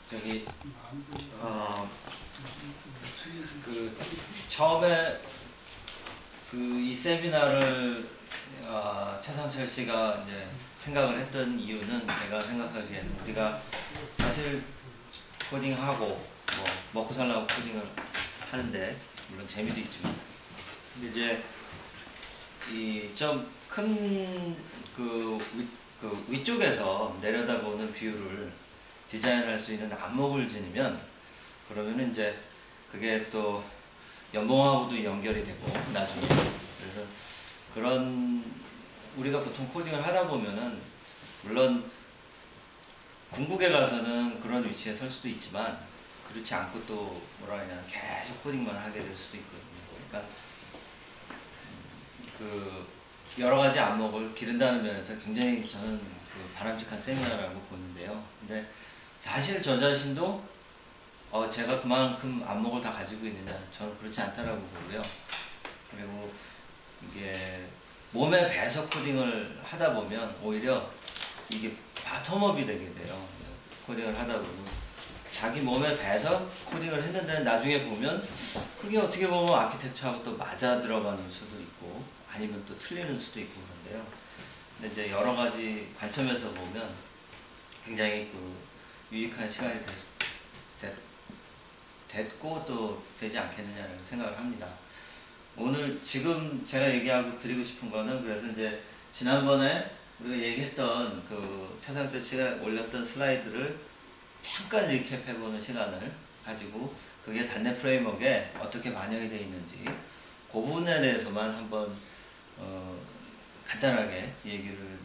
저기 처음에 이 세미나를 최상철 씨가 이제 생각을 했던 이유는 제가 생각하기에는 우리가 사실 코딩하고 뭐 먹고 살라고 코딩을 하는데 물론 재미도 있지만 근데 이제 이 좀 큰 위쪽에서 내려다보는 뷰를 디자인할 수 있는 안목을 지니면 그러면 이제 그게 또 연봉하고도 연결이 되고 나중에 그래서 그런 우리가 보통 코딩을 하다 보면은 물론 궁극에 가서는 그런 위치에 설 수도 있지만 그렇지 않고 또 뭐라 그러냐 계속 코딩만 하게 될 수도 있거든요. 그러니까 여러 가지 안목을 기른다는 면에서 굉장히 저는 바람직한 세미나라고 보는데요. 근데 사실 저 자신도 제가 그만큼 안목을 다 가지고 있느냐 저는 그렇지 않다라고 보고요. 그리고 이게 몸에 배서 코딩을 하다 보면 오히려 이게 바텀업이 되게 돼요. 코딩을 하다 보면 자기 몸에 배서 코딩을 했는데 나중에 보면 그게 어떻게 보면 아키텍처하고 또 맞아 들어가는 수도 있고 아니면 또 틀리는 수도 있고 그런데요. 근데 이제 여러 가지 관점에서 보면 굉장히 유익한 시간이 됐고 또 되지 않겠느냐는 생각을 합니다. 오늘 지금 제가 얘기하고 드리고 싶은 거는 그래서 이제 지난번에 우리가 얘기했던 최상철 씨가 올렸던 슬라이드를 잠깐 리캡해보는 시간을 가지고 그게 단넷 프레임워크에 어떻게 반영이 되어 있는지 그 부분에 대해서만 한번 간단하게 얘기를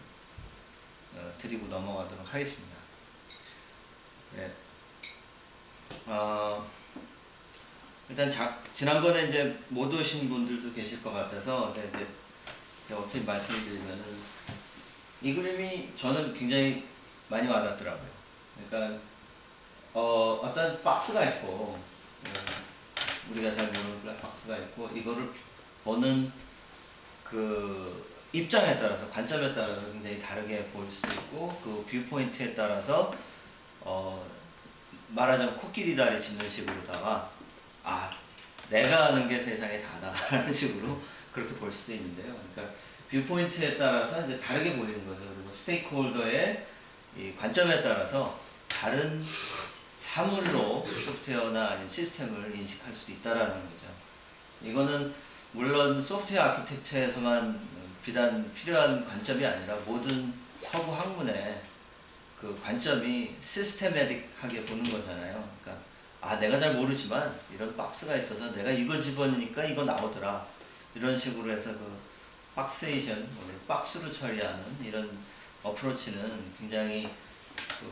드리고 넘어가도록 하겠습니다. 네. 일단 지난번에 이제 못 오신 분들도 계실 것 같아서 제가 이제 어떻게 말씀드리면은 이 그림이 저는 굉장히 많이 와닿더라고요. 그러니까 어떤 박스가 있고 우리가 잘 모르는 블랙박스가 있고 이거를 보는 입장에 따라서 관점에 따라서 굉장히 다르게 보일 수도 있고 뷰포인트에 따라서 말하자면 코끼리 다리 짚는 식으로다가 내가 아는 게 세상에 다다 라는 식으로 그렇게 볼 수도 있는데요. 그러니까 뷰포인트에 따라서 이제 다르게 보이는 거죠. 그리고 스테이크홀더의 이 관점에 따라서 다른 사물로 소프트웨어나 아니면 시스템을 인식할 수도 있다라는 거죠. 이거는 물론 소프트웨어 아키텍처에서만 비단 필요한 관점이 아니라 모든 서구 학문의 관점이 시스테매틱하게 보는 거잖아요. 그러니까 내가 잘 모르지만 이런 박스가 있어서 내가 이거 집어넣으니까 이거 나오더라. 이런 식으로 해서 박스에이션, 박스로 처리하는 이런 어프로치는 굉장히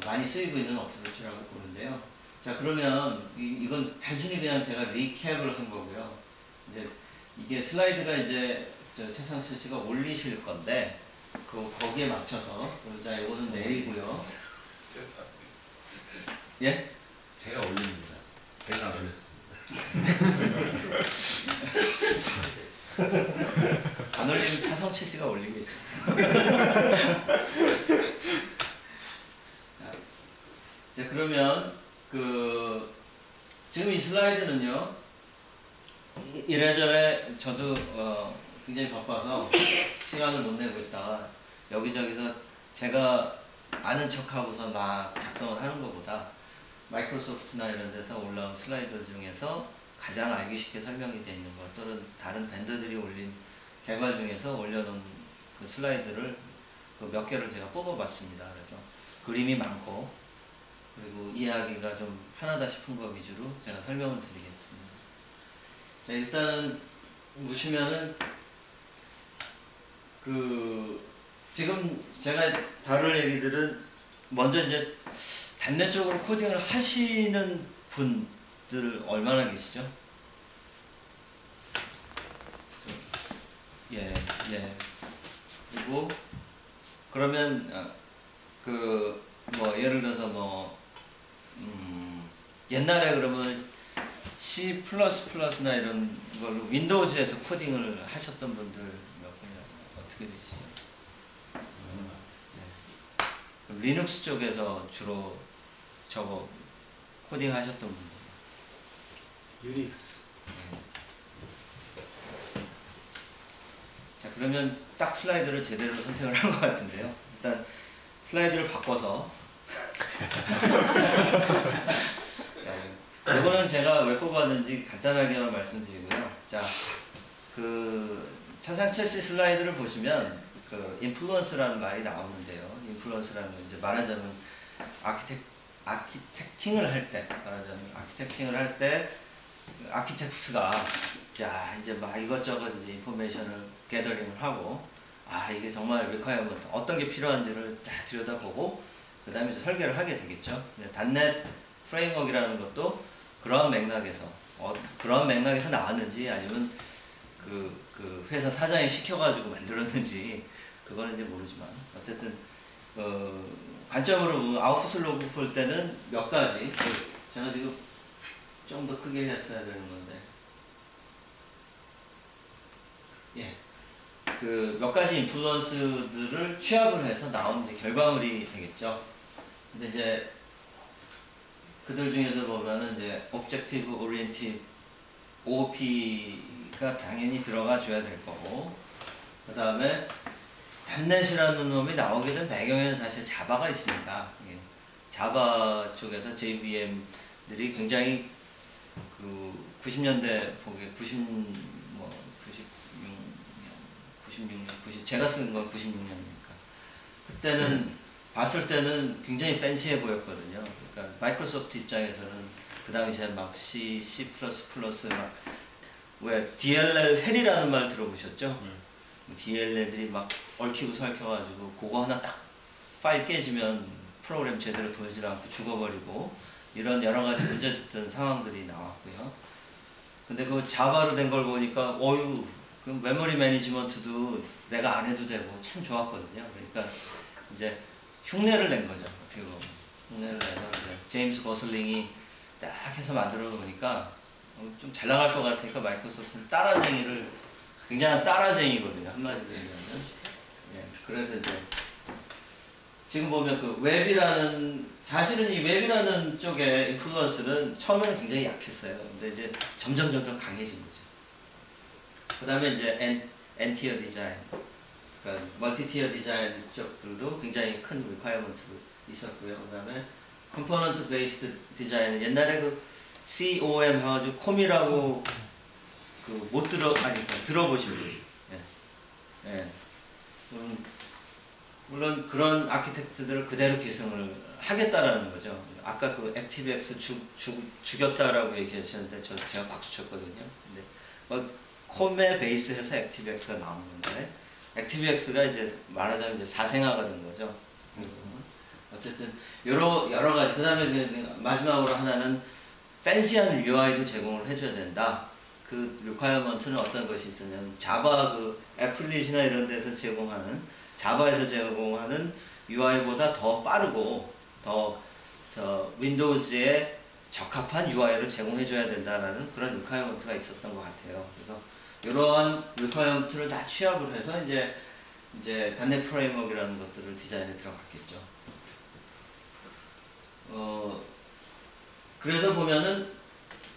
많이 쓰이고 있는 어프로치라고 보는데요. 자, 그러면 이건 단순히 그냥 제가 리캡을 한 거고요. 이제 이게 슬라이드가 이제 최상철 씨가 올리실 건데 거기에 맞춰서 자, 이거는 내리고요. 예? 제가 올립니다. 제가 안 올렸습니다. 안 올리면 차성철 씨가 올리겠죠. 자, 그러면 지금 이 슬라이드는요. 이래저래 저도 굉장히 바빠서 시간을 못 내고 있다가 여기저기서 제가 아는 척하고서 막 작성을 하는 것보다 마이크로소프트나 이런 데서 올라온 슬라이드 중에서 가장 알기 쉽게 설명이 되어 있는 것 또는 다른 밴더들이 올린 개발 중에서 올려놓은 슬라이드를 몇 개를 제가 뽑아봤습니다. 그래서 그림이 많고 그리고 이해하기가 좀 편하다 싶은 거 위주로 제가 설명을 드리겠습니다. 자, 일단은 보시면은 지금 제가 다룰 얘기들은 먼저 이제 단넷 쪽으로 코딩을 하시는 분들 얼마나 계시죠? 예. 그리고 그러면 예를 들어서 옛날에 그러면 C++나 이런 걸로 윈도우즈에서 코딩을 하셨던 분들 몇 분이나 어떻게 되시죠? 리눅스 쪽에서 주로 저거 코딩 하셨던 분들. 유닉스. 자, 그러면 딱 슬라이드를 제대로 선택을 한 것 같은데요. 일단 슬라이드를 바꿔서 자, 이거는 제가 왜 뽑았는지 간단하게만 말씀드리고요. 자, 그 차상철 씨 슬라이드를 보시면 그 인플루언스라는 말이 나오는데요. 인플루언스라는 건 이제 말하자면 아키텍팅을 할 때, 말하자면 아키텍팅을 할 때 아키텍트가 자 이제 막 이것저것 이제 인포메이션을 게더링을 하고 아 이게 정말 리콰이어먼트 어떤 게 필요한지를 다 들여다보고 그 다음에 설계를 하게 되겠죠. 단넷 프레임워크라는 것도 그런 맥락에서 그런 맥락에서 나왔는지 아니면 그 회사 사장이 시켜가지고 만들었는지 그거는 이제 모르지만 어쨌든 관점으로 아웃풋을 놓고 볼 때는 몇 가지 제가 지금 좀 더 크게 했어야 되는 건데 예. 그 몇 가지 인플루언스들을 취합을 해서 나온 이제 결과물이 되겠죠. 근데 이제 그들 중에서 보면은 이제 Objective Oriented OOP가 당연히 들어가 줘야 될 거고, 그 다음에 단넷이라는 놈이 나오게 된 배경에는 사실 자바가 있습니다. 예. 자바 쪽에서 JVM들이 굉장히 그 90년대 보기에 96년, 제가 쓴 건 96년이니까 그때는 봤을 때는 굉장히 팬시해 보였거든요. 그러니까 마이크로소프트 입장에서는 그 당시에 막 C, C++ 막 왜 DLL 헬이라는 말 들어보셨죠? DLL들이 막 얽히고 설켜가지고 그거 하나 딱 파일 깨지면 프로그램 제대로 돌지 않고 죽어버리고 이런 여러 가지 문제됐던 상황들이 나왔고요. 근데 그 자바로 된 걸 보니까 어유 그 메모리 매니지먼트도 내가 안 해도 되고 참 좋았거든요. 그러니까 이제 흉내를 낸 거죠. 어떻게 보면 흉내를 내서 이제 제임스 거슬링이 딱 해서 만들어 보니까 좀 잘 나갈 것 같으니까 마이크로소프트는 따라쟁이를 굉장한 따라쟁이거든요. 한마디로 얘기하면. 예, 그래서 이제 지금 보면 그 웹이라는 사실은 이 웹이라는 쪽의 인플루언스는 처음에는 굉장히 약했어요. 근데 이제 점점 강해진 거죠. 그 다음에 이제 엔티어 디자인, 그러니까 멀티티어 디자인 쪽들도 굉장히 큰 리콰이어먼트가 있었고요. 그 다음에 컴포넌트 베이스드 디자인, 옛날에 그 COM 해가지고 콤이라고 그 못 들어보신 분. 예. 예. 물론 그런 아키텍트들을 그대로 계승을 하겠다라는 거죠. 아까 그 액티브엑스 죽였다라고 얘기하셨는데 제가 박수 쳤거든요. 근데 콤에 베이스해서 액티브엑스가 나오는데 액티브엑스가 이제 말하자면 이제 사생아가 된 거죠. 어쨌든 여러 가지. 그다음에 마지막으로 하나는 팬시한 UI도 제공을 해줘야 된다. 그 리콰이어먼트는 어떤 것이 있었냐면 자바 그 애플릿이나 이런 데서 제공하는 자바에서 제공하는 UI보다 더 빠르고 더 윈도우즈에 적합한 UI를 제공해줘야 된다라는 그런 리콰이어먼트가 있었던 것 같아요. 그래서 이러한 리콰이어먼트를 다 취합을 해서 이제 단넷 프레임워크라는 것들을 디자인에 들어갔겠죠. 그래서 보면은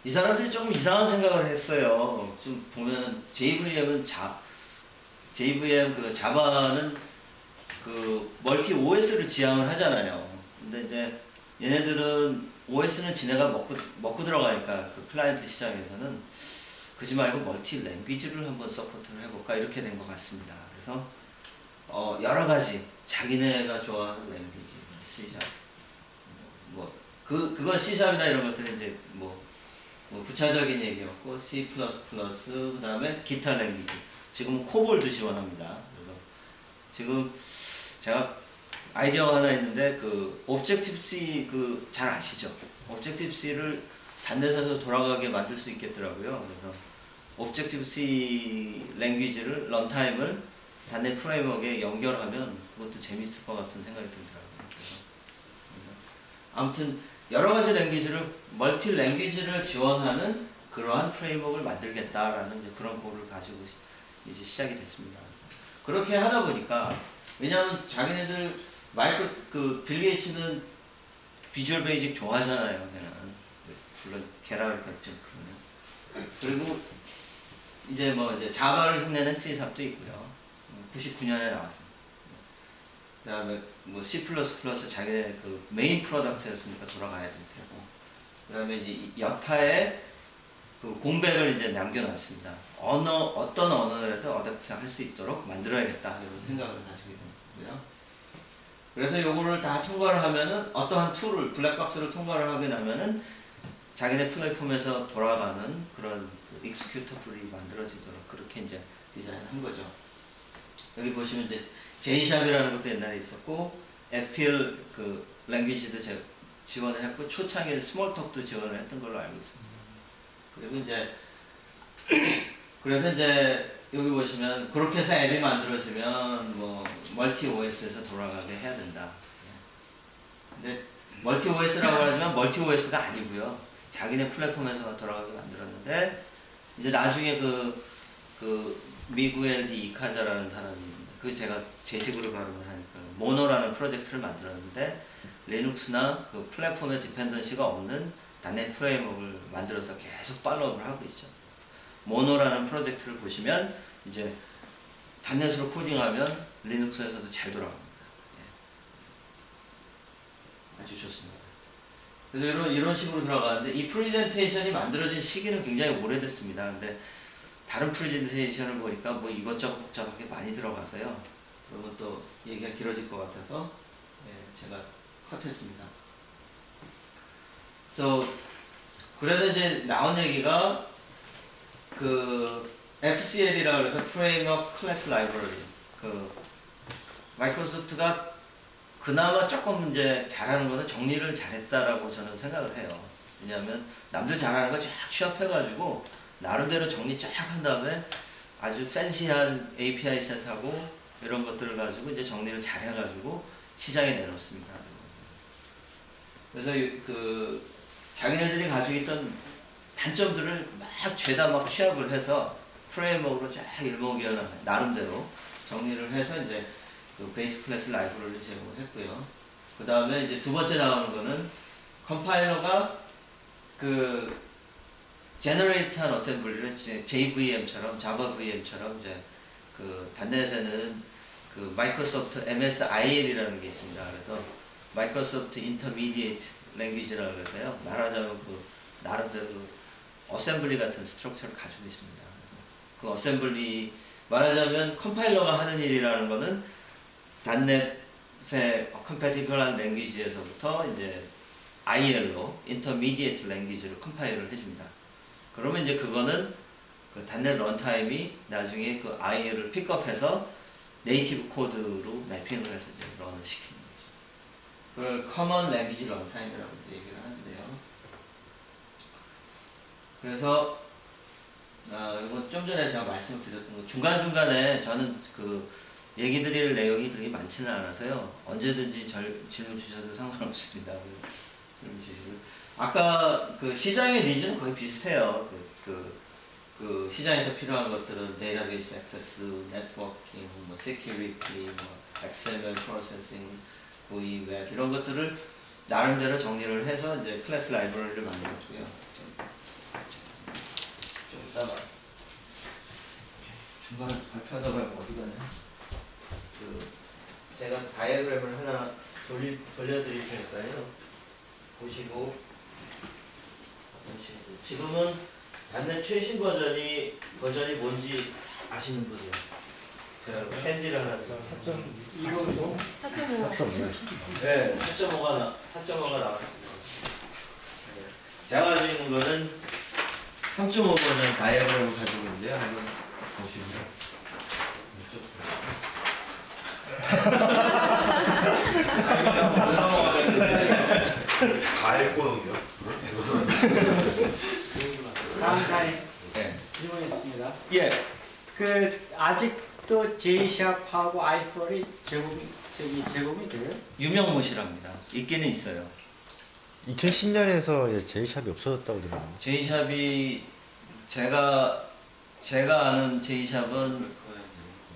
이 사람들이 조금 이상한 생각을 했어요. 좀 보면은 JVM 그 자바는 그 멀티 OS를 지향을 하잖아요. 근데 이제 얘네들은 OS는 지네가 먹고 들어가니까 그 클라이언트 시장에서는 그지 말고 멀티 랭귀지를 한번 서포트를 해볼까 이렇게 된 것 같습니다. 그래서 여러 가지 자기네가 좋아하는 랭귀지, C# 그건 C#이나 이런 것들은 이제 뭐 부차적인 얘기였고 C++, 그 다음에 기타 랭귀지. 지금 코볼도 지원합니다. 그래서 지금 제가 아이디어가 하나 있는데 그 오브젝티브 C 그 잘 아시죠? 오브젝티브 C를 단넷에서 돌아가게 만들 수 있겠더라고요. 그래서 오브젝티브 C 랭귀지를 런타임을 단넷 프레임워크에 연결하면 그것도 재밌을 것 같은 생각이 들더라고요. 그래서 아무튼 여러 가지 랭귀지를 멀티 랭귀지를 지원하는 그러한 프레임워크를 만들겠다라는 이제 그런 고를 가지고 이제 시작이 됐습니다. 그렇게 하다 보니까 왜냐하면 자기네들 빌 게이츠는 비주얼 베이직 좋아하잖아요. 걔는. 물론 게라르겠죠. 그리고 이제 이제 자바를 흉내낸 C샵도 있고요. 99년에 나왔습니다. 그다음에 뭐 C++ 자기네 그 메인 프로덕트였으니까 돌아가야 될 테고. 그다음에 이제 여타의 그 공백을 이제 남겨놨습니다. 어떤 언어라도 어댑트 할 수 있도록 만들어야겠다 이런 생각을 가지게 된 거고요. 그래서 요거를 다 통과를 하면은 어떠한 툴을 블랙박스를 통과를 하게 되면은 자기네 플랫폼에서 돌아가는 그런 익스큐터블이 만들어지도록 그렇게 이제 디자인을 한 거죠. 여기 보시면 이제 J샵이라는 것도 옛날에 있었고 에필 그 랭귀지도 지원을 했고 초창기에 스몰톡도 지원을 했던 걸로 알고 있습니다. 그리고 이제 그래서 이제 여기 보시면 그렇게 해서 앱이 만들어지면 뭐 멀티 OS에서 돌아가게 해야 된다. 근데 멀티 OS라고 하지만 멀티 OS가 아니고요. 자기네 플랫폼에서 돌아가게 만들었는데 이제 나중에 그 미구엘 디 이카자라는 사람이 그 제가 제식으로 발음을 하니까 모노라는 프로젝트를 만들었는데 리눅스나 그 플랫폼에 디펜던시가 없는 단넷 프레임워크를 만들어서 계속 팔로우를 하고 있죠. 모노라는 프로젝트를 보시면 이제 단넷으로 코딩하면 리눅스에서도 잘 돌아갑니다. 예. 아주 좋습니다. 그래서 이런 식으로 들어가는데 이 프레젠테이션이 만들어진 시기는 굉장히 오래됐습니다. 근데 다른 프레젠테이션을 보니까 뭐 이것저것 복잡하게 많이 들어가서요. 그러면 또 얘기가 길어질 것 같아서 제가 컷했습니다. 그래서 이제 나온 얘기가 그 FCL이라고 해서 Framework Class Library 그 마이크로소프트가 그나마 조금 이제 잘하는 거는 정리를 잘했다라고 저는 생각을 해요. 왜냐하면 남들 잘하는 거 쫙 취합해가지고 나름대로 정리 쫙 한 다음에 아주 팬시한 API 셋하고 이런 것들을 가지고 이제 정리를 잘 해가지고 시장에 내놓습니다. 그래서 그 자기네들이 가지고 있던 단점들을 막 죄다 막 취합을 해서 프레임워크로 쫙 일목요연 나름대로 정리를 해서 이제 그 베이스 클래스 라이브러리를 제공했고요. 그 다음에 이제 두 번째 나오는 거는 컴파일러가 그 제너레이트한 어셈블리를 JVM처럼 자바 VM처럼 이제 그 단넷에는 그 마이크로소프트 MSIL이라는 게 있습니다. 그래서 마이크로소프트 인터미디에이트 랭귀지라고 해서요. 말하자면 그 나름대로 어셈블리 같은 스트럭처를 가지고 있습니다. 그래서 그 어셈블리 말하자면 컴파일러가 하는 일이라는 거는 단넷의 컴패티블한 랭귀지에서부터 이제 IL로 인터미디에이트 랭귀지를 컴파일을 해줍니다. 그러면 이제 그거는 그 단넷 런타임이 나중에 그 IL을 픽업해서 네이티브 코드로 매핑을 해서 이제 런을 시키는 거죠. 그걸 커먼 랭귀지 런타임이라고 얘기를 하는데요. 그래서 이건 좀 전에 제가 말씀드렸던 거 중간중간에 저는 그 얘기 드릴 내용이 그렇게 많지는 않아서요. 언제든지 질문 주셔도 상관없습니다. 아까 그 시장의 니즈는 거의 비슷해요. 그 시장에서 필요한 것들은 데이터베이스 액세스, 네트워킹, 뭐 세큐리티, 뭐 XML 프로세싱, V 웹 이런 것들을 나름대로 정리를 해서 이제 클래스 라이브러리를 만들었고요. 좀 이따가 중간에 발표하다가 어디 가냐? 제가 다이어그램을 하나 돌려드릴 테니까요. 보시고 지금은 단넷 최신 버전이 뭔지 아시는 분이요? 제가 캔디를 하나 4.2번도 4.5. 네, 4.5가 나왔습니다. 제가 가지고 있는 거는 3.5 버전 다이어그램을 가지고 있는데요. 한번 보시면 다 읽고는요. 다음 사인 네. 질문 있습니다. 예. 그 아직도 J샵하고 아이플이 제공이 돼요? 유명무실합니다. 있기는 있어요. 2010년에서 J샵이 없어졌다고 들었는데. J샵이 제가 아는 J샵은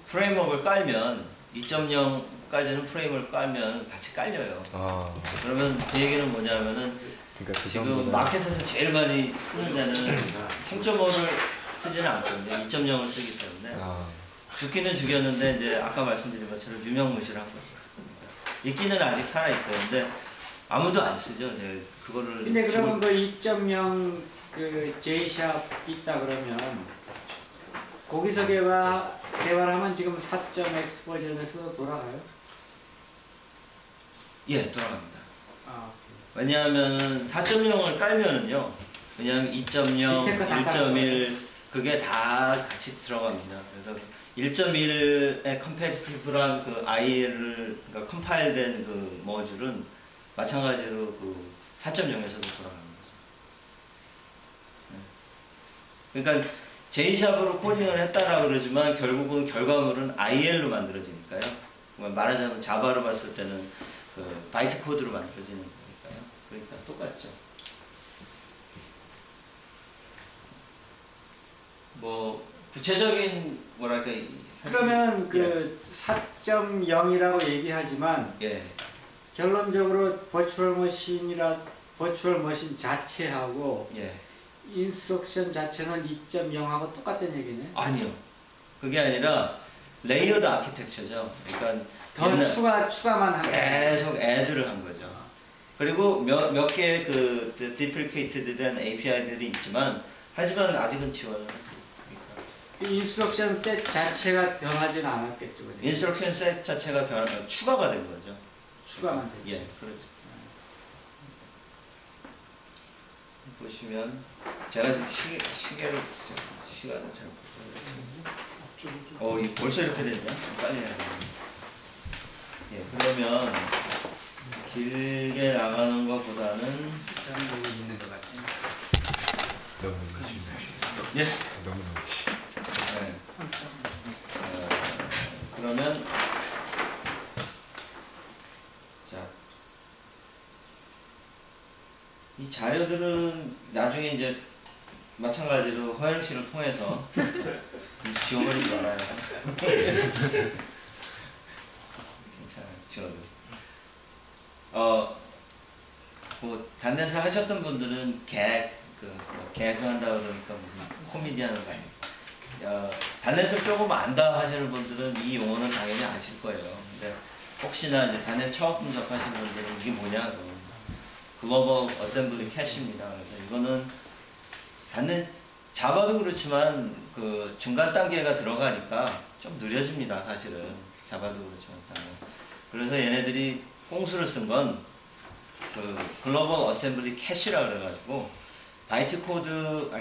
프레임워크를 깔면 2.0까지는 프레임을 깔면 같이 깔려요. 아. 그러면 그 얘기는 뭐냐면은 그러니까 그 지금 전보다 마켓에서 제일 많이 쓰는 데는 3.5를 쓰지는 않거든요. 2.0을 쓰기 때문에. 아, 죽기는 죽였는데 이제 아까 말씀드린 것처럼 유명무실한 거죠. 그러니까 있기는 아직 살아 있어요. 근데 아무도 안 쓰죠. 이제 그거를. 근데 그러면 그 2.0 그 J샵 있다 그러면 거기서 개발하면 지금 4.x 버전에서 돌아가요? 예, 돌아갑니다. 아, 왜냐하면 4.0을 깔면은요. 왜냐하면 2.0, 밑에 거다 1.1 그게 다 같이 들어갑니다. 그래서 1.1의 컴패티티브한 그 IL을 그러니까 컴파일된 그 머줄은 마찬가지로 그 4.0에서도 돌아가는 거죠. 네. 그러니까 J샵으로 코딩을 했다라고 그러지만 결국은 결과물은 IL로 만들어지니까요. 그러니까 말하자면 자바로 봤을 때는 그 바이트 코드로 만들어지는 거니까요. 그러니까 똑같죠. 뭐 구체적인 뭐랄까 그러면 그 4.0이라고 얘기하지만 예. 결론적으로 버추얼 머신 자체하고 예. 인스트럭션 자체는 2.0하고 똑같다는 얘기네. 아니요. 그게 아니라 레이어드 아키텍처죠. 그러니까 더 옛날- 추가만 한 거예요. 계속 애드를 한 거죠. 그리고 몇 개의 그 디프리케이티드 된 API들이 있지만 하지만 아직은 지원을 하죠. 그러니까 인스트럭션 셋 자체가 변하지는 않았겠죠. 그죠? 인스트럭션 셋 자체가 추가가 된 거죠. 추가만 됐죠. 예, 그렇죠. 보시면 제가 지금 시간을 잘 보세요. 이 벌써 이렇게 됐냐? 빨리 해야 돼. 예, 그러면 길게 나가는 것보다는 짱 있는 것 같아요. 너무 심해. 예. 너무 심해. 네. 그러면 자, 이 자료들은 나중에 이제 마찬가지로 허영 씨를 통해서 지워버리지 말아요. 괜찮아요, 지워도. 뭐 단넷을 하셨던 분들은 개그 한다 그러니까 무슨 코미디 하는 거 아니에요. 단넷을 조금 안다 하시는 분들은 이 용어는 당연히 아실 거예요. 근데 혹시나 이제 단넷 처음 분석하시는 분들은 이게 뭐냐 그러면 글로벌 어셈블리 캐시입니다. 그래서 이거는 단넷 자바도 그렇지만 그 중간 단계가 들어가니까 좀 느려집니다. 사실은 자바도 그렇지만. 그래서 얘네들이 꽁수를 쓴 건 그 글로벌 어셈블리 캐시라 그래가지고 바이트 코드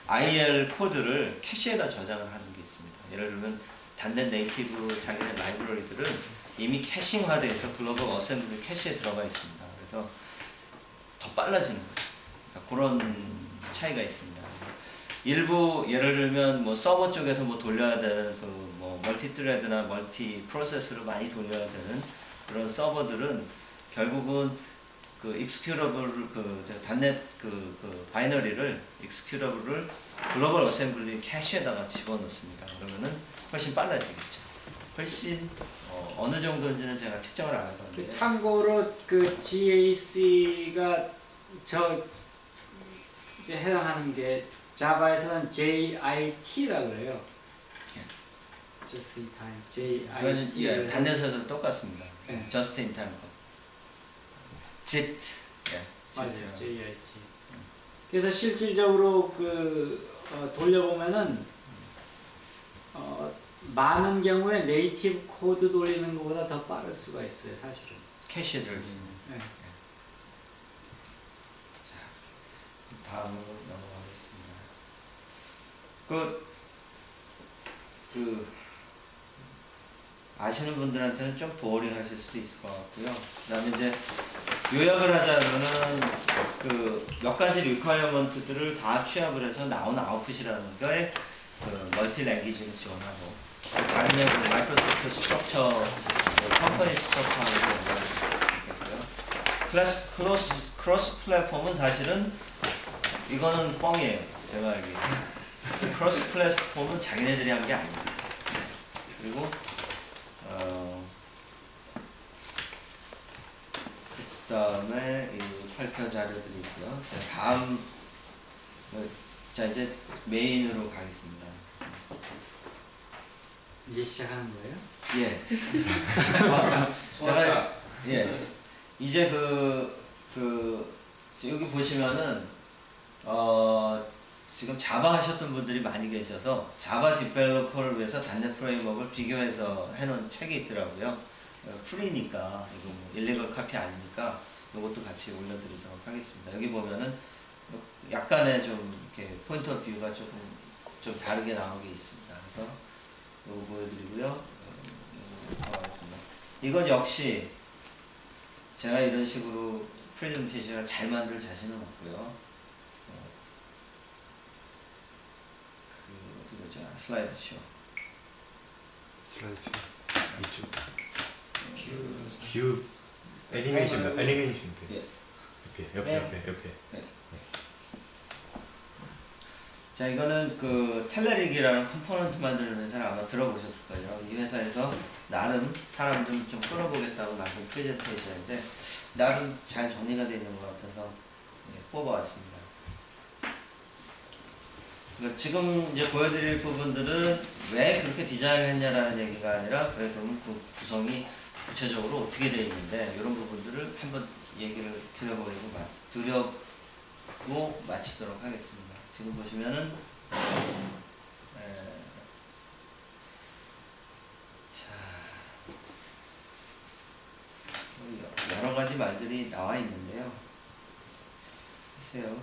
IL 코드를 캐시에다 저장을 하는 게 있습니다. 예를 들면 단넷 네이티브 자기네 라이브러리들은 이미 캐싱화돼서 글로벌 어셈블리 캐시에 들어가 있습니다. 그래서 더 빨라지는 거죠. 그러니까 그런 차이가 있습니다. 일부 예를 들면 뭐 서버 쪽에서 뭐 돌려야 되는 그 뭐 멀티 트레드나 멀티 프로세스를 많이 돌려야 되는 그런 서버들은 결국은 그 익스큐러블 단넷 바이너리를 익스큐러블을 글로벌 어셈블리 캐시에다가 집어넣습니다. 그러면은 훨씬 빨라지겠죠. 훨씬 어느 정도인지는 제가 측정을 안 해봤는데. 참고로 그 GAC가 이제 해당하는 게 자바에서는 JIT라고 그래요. Just in time. 그거는 JIT. 예, 단넷에서도 똑같습니다. 네. Just in time. JIT. 예, 맞아요. JIT. JIT. 그래서 실질적으로 돌려보면은 많은 경우에 네이티브 코드 돌리는 것보다 더 빠를 수가 있어요, 사실은. 캐시에 들어있습니다. 네. 자, 다음으로 넘어가겠습니다. 아시는 분들한테는 좀 보어링 하실 수도 있을 것 같고요. 그 다음에 이제 요약을 하자면은 몇 가지 리퀘어먼트들을 다 취합을 해서 나온 아웃풋이라는 게 멀티 랭귀지를 지원하고 다른 마이크로소프트 스트럭처, 컴퍼니 스트럭처하고 연결되고요. 크로스 플랫폼은 사실은 이거는 뻥이에요. 제가 알기에. 크로스 플랫폼은 자기네들이 한 게 아닙니다. 그리고 그 다음에 발표 자료들이 있고요. 자, 다음 자 이제 메인으로 가겠습니다. 이제 시작하는 거예요? 예. 제가 예 이제 여기 보시면은 지금 자바 하셨던 분들이 많이 계셔서 자바 디벨로퍼를 위해서 잔재 프레임워크를 비교해서 해놓은 책이 있더라고요. 프리니까 이거 뭐 일리걸 카피 아니니까 이것도 같이 올려드리도록 하겠습니다. 여기 보면은 약간의 좀 이렇게 포인트 오브 뷰가 좀 다르게 나온 게 있습니다. 그래서 이거 보여드리고요. 가겠습니다. 이건 역시 제가 이런 식으로 프레젠테이션을 잘 만들 자신은 없고요. 어디 보자. 슬라이드 쇼. 슬라이드 이쪽. 큐 애니메이션 애니메이션 예. 옆에. 네. 자, 이거는 텔레릭이라는 컴포넌트 만드는 회사를 아마 들어보셨을 거예요. 이 회사에서 나름 사람 좀 끌어보겠다고 만든 프레젠테이션인데 나름 잘 정리가 되어 있는 것 같아서 뽑아왔습니다. 그러니까 지금 이제 보여드릴 부분들은 왜 그렇게 디자인을 했냐라는 얘기가 아니라 그러면 그 구성이 구체적으로 어떻게 되어 있는데 이런 부분들을 한번 얘기를 드려보고 마치도록 하겠습니다. 지금 보시면은 여러 가지 말들이 나와 있는데요. 보세요.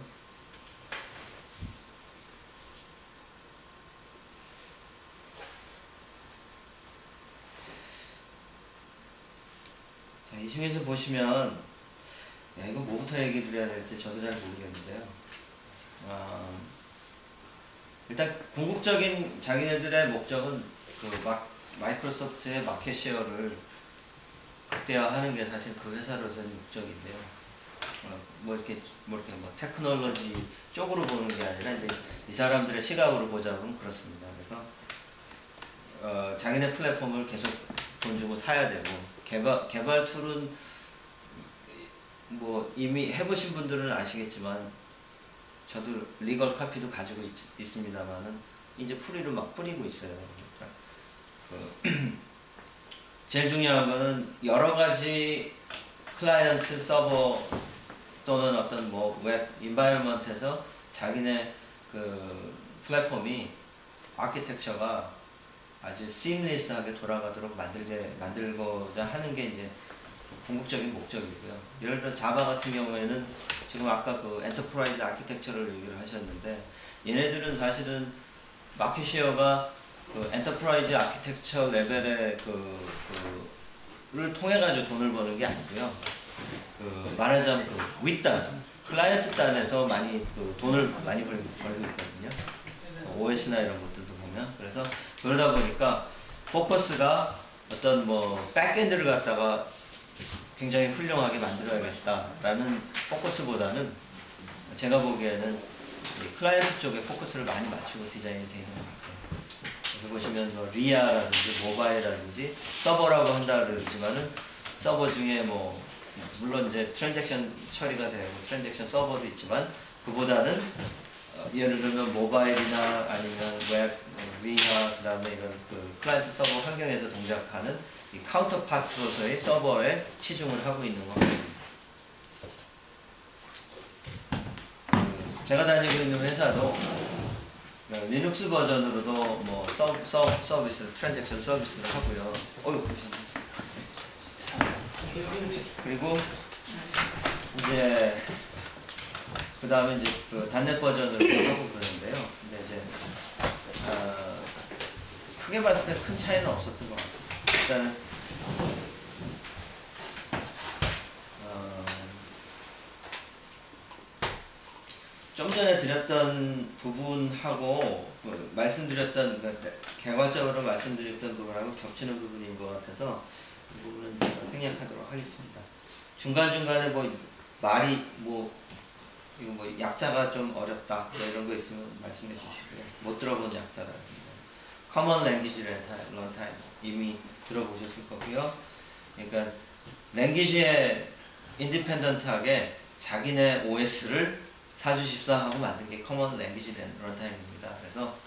자, 이 중에서 보시면 이거 뭐부터 얘기 드려야 될지 저도 잘 모르겠는데요. 일단 궁극적인 자기네들의 목적은 마이크로소프트의 마켓쉐어를 극대화하는 게 사실 그 회사로서의 목적인데요. 테크놀로지 쪽으로 보는 게 아니라 이제 이 사람들의 시각으로 보자면 그렇습니다. 그래서 자기네 플랫폼을 계속 돈 주고 사야 되고 개발 툴은 이미 해보신 분들은 아시겠지만 저도 리걸 카피도 가지고 있습니다만은 이제 프리로 막 뿌리고 있어요. 그러니까 제일 중요한 거는 여러 가지 클라이언트 서버 또는 어떤 웹 인바이러먼트에서 자기네 플랫폼이 아키텍처가 아주 시임리스하게 돌아가도록 만들고자 하는 게 이제 궁극적인 목적이고요. 예를 들어 자바 같은 경우에는 지금 아까 엔터프라이즈 아키텍처를 얘기를 하셨는데 얘네들은 사실은 마켓쉐어가 엔터프라이즈 아키텍처 레벨의 를 통해 가지고 돈을 버는 게 아니고요. 말하자면 윗단 클라이언트 단에서 많이 돈을 많이 벌고 있거든요. OS나 이런 것들도 보면 그래서 그러다 보니까 포커스가 어떤 백엔드를 갖다가 굉장히 훌륭하게 만들어야겠다라는 포커스보다는 제가 보기에는 클라이언트 쪽에 포커스를 많이 맞추고 디자인이 되어 있는 것 같아요. 그래서 보시면 리아라든지 모바일이라든지 서버라고 한다 그러지만은 서버 중에 물론 이제 트랜잭션 처리가 되고 트랜잭션 서버도 있지만 그보다는 예를 들면 모바일이나 아니면 웹, 리아 그다음에 이런 클라이언트 서버 환경에서 동작하는 이 카운터파트로서의 서버에 치중을 하고 있는 것 같습니다. 제가 다니고 있는 회사도 리눅스 버전으로도 서비스, 트랜잭션 서비스를 하고요. 그리고 이제 그 다음에 이제 단넷 버전으로 하고 그러는데요. 근데 이제 크게 봤을 때 큰 차이는 없었던 것 같습니다. 일단은 좀 전에 드렸던 부분하고 말씀드렸던 개괄적으로 말씀드렸던 부분하고 겹치는 부분인 것 같아서 이 부분은 생략하도록 하겠습니다. 중간중간에 말이 이거 약자가 좀 어렵다 이런 거 있으면 말씀해 주시고요. 못 들어본 약자라든지 Common Language Runtime 이미 들어보셨을 거고요. 그러니까 랭귀지에 인디펜던트하게 자기네 OS를 4주14하고 만든 게 커먼 랭귀지 런타임입니다. 그래서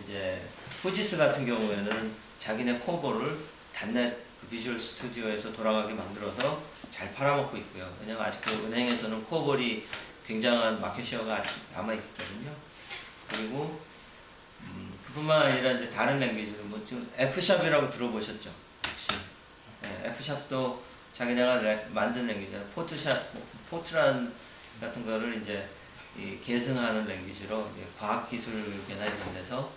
이제 후지스 같은 경우에는 자기네 코보를 단넷 그 비주얼 스튜디오에서 돌아가게 만들어서 잘 팔아먹고 있고요. 왜냐면 아직도 은행에서는 코볼이 굉장한 마켓 쉐어가 아직 남아있거든요. 그리고 그뿐만 아니라 이제 다른 랭귀지, 뭐 지금 F샵이라고 들어보셨죠? 혹시? 네, F샵도 자기네가 만든 랭귀지, 포트란 같은 거를 이제 계승하는 랭귀지로 과학기술계나 이런 데서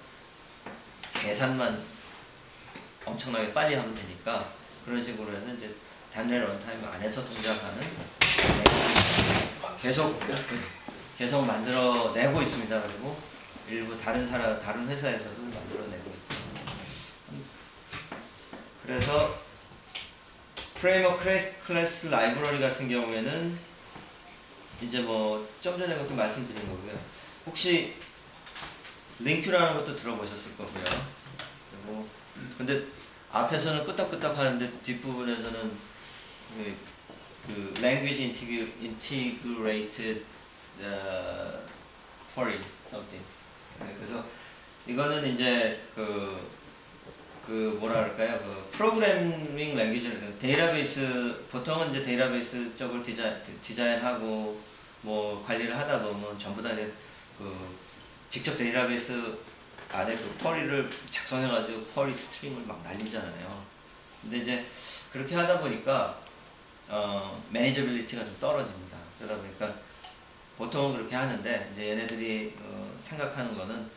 계산만 엄청나게 빨리 하면 되니까 그런 식으로 해서 이제 단넷 런타임 안에서 동작하는 계속 만들어내고 있습니다. 그리고 일부 다른 회사에서도 만들어내고 있고. 그래서 프레임워크 클래스 라이브러리 같은 경우에는 이제 뭐 좀 전에 그것도 말씀드린 거고요. 혹시 링큐라는 것도 들어보셨을 거고요. 그리고 근데 앞에서는 끄떡끄떡 하는데 뒷부분에서는 그 language integrated query something. 그래서 이거는 이제 그 뭐라 그럴까요? 그 프로그래밍 랭귀지를 데이터베이스 보통은 이제 데이터베이스 쪽을 디자인하고 뭐 관리를 하다 보면 전부 다 그 직접 데이터베이스 안에 그 쿼리를 작성해가지고 쿼리 스트림을 막 날리잖아요. 근데 이제 그렇게 하다 보니까 매니저빌리티가 좀 떨어집니다. 그러다 보니까 보통은 그렇게 하는데 이제 얘네들이 생각하는 거는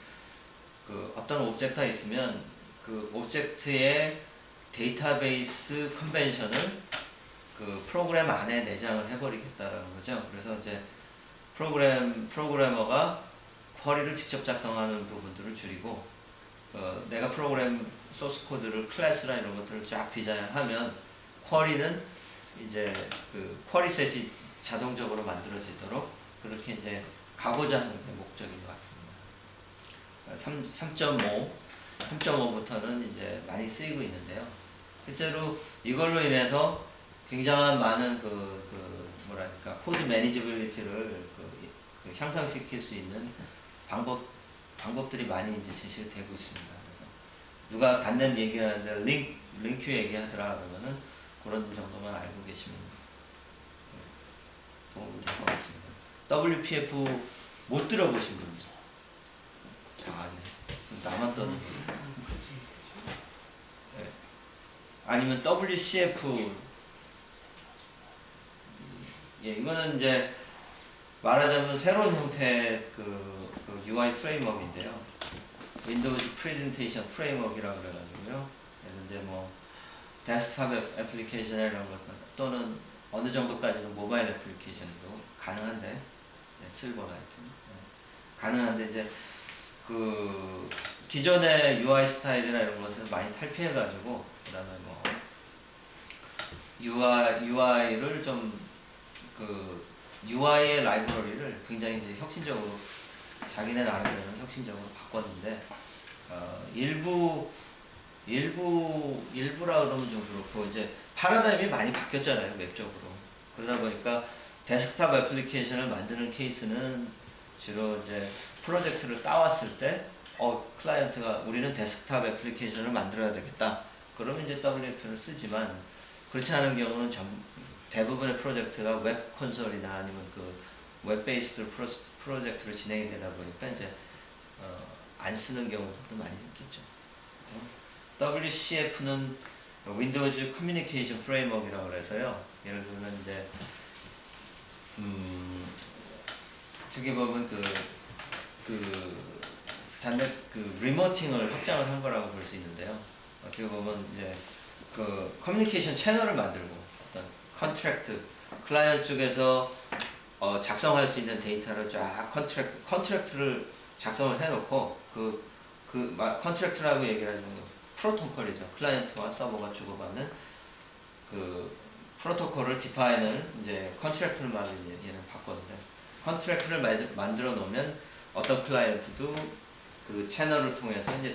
그 어떤 오브젝트가 있으면 그 오브젝트의 데이터베이스 컨벤션을 그 프로그램 안에 내장을 해버리겠다라는 거죠. 그래서 이제 프로그래머가 쿼리를 직접 작성하는 부분들을 줄이고 내가 프로그램 소스 코드를 클래스나 이런 것들을 쫙 디자인하면 쿼리는 이제 그 쿼리 셋이 자동적으로 만들어지도록 그렇게 이제 가고자 하는 게 목적인 것 같습니다. 3.5부터는 이제 많이 쓰이고 있는데요. 실제로 이걸로 인해서 굉장한 많은 뭐랄까 코드 매니지빌리티를 향상시킬 수 있는 방법들이 많이 이제 제시가 되고 있습니다. 그래서 누가 단넷 얘기하는데 링큐 얘기하더라 그러면은 그런 정도만 알고 계시면 도움이 될 것 같습니다. WPF 못 들어보신 분이 다 네. 나만 떠는 거예요. 네. 아니면 WCF 예, 이거는 이제 말하자면 새로운 형태의 그 UI 프레임워크인데요. 윈도우즈 프레젠테이션 프레임워크이라고 그래가지고요. 그래서 이제 뭐 데스크탑 애플리케이션 이런 것 또는 어느 정도까지는 모바일 애플리케이션도 가능한데 네, 실버라이트 가능한데 이제 그 기존의 UI 스타일이나 이런 것을 많이 탈피해가지고 그다음에 뭐 UI를 좀 UI의 라이브러리를 굉장히 이제 혁신적으로 자기네 나름대로는 혁신적으로 바꿨는데 일부라 그러면 좀 그렇고 이제 파라다임이 많이 바뀌었잖아요 웹적으로. 그러다 보니까 데스크탑 애플리케이션을 만드는 케이스는 주로 이제 프로젝트를 따왔을 때 클라이언트가 우리는 데스크탑 애플리케이션을 만들어야 되겠다. 그러면 이제 WP를 쓰지만 그렇지 않은 경우는 대부분의 프로젝트가 웹 콘솔이나 아니면 그 웹 베이스드 프로젝트를 진행이 되다 보니까 이제 안 쓰는 경우도 많이 있겠죠. WCF는 윈도우즈 커뮤니케이션 프레임워크이라고 해서요. 예를 들면 이제 어떻게 보면 단넷 리모팅을 확장을 한 거라고 볼 수 있는데요. 어떻게 보면 이제 커뮤니케이션 채널을 만들고 어떤 컨트랙트 클라이언트 쪽에서 작성할 수 있는 데이터를 쫙 컨트랙트를 작성을 해놓고 컨트랙트라고 얘기를 하자면 프로토콜이죠. 클라이언트와 서버가 주고받는 프로토콜을 디파인을 이제 컨트랙트를 얘는 바꿨는데 컨트랙트를 만들어 놓으면 어떤 클라이언트도 그 채널을 통해서 이제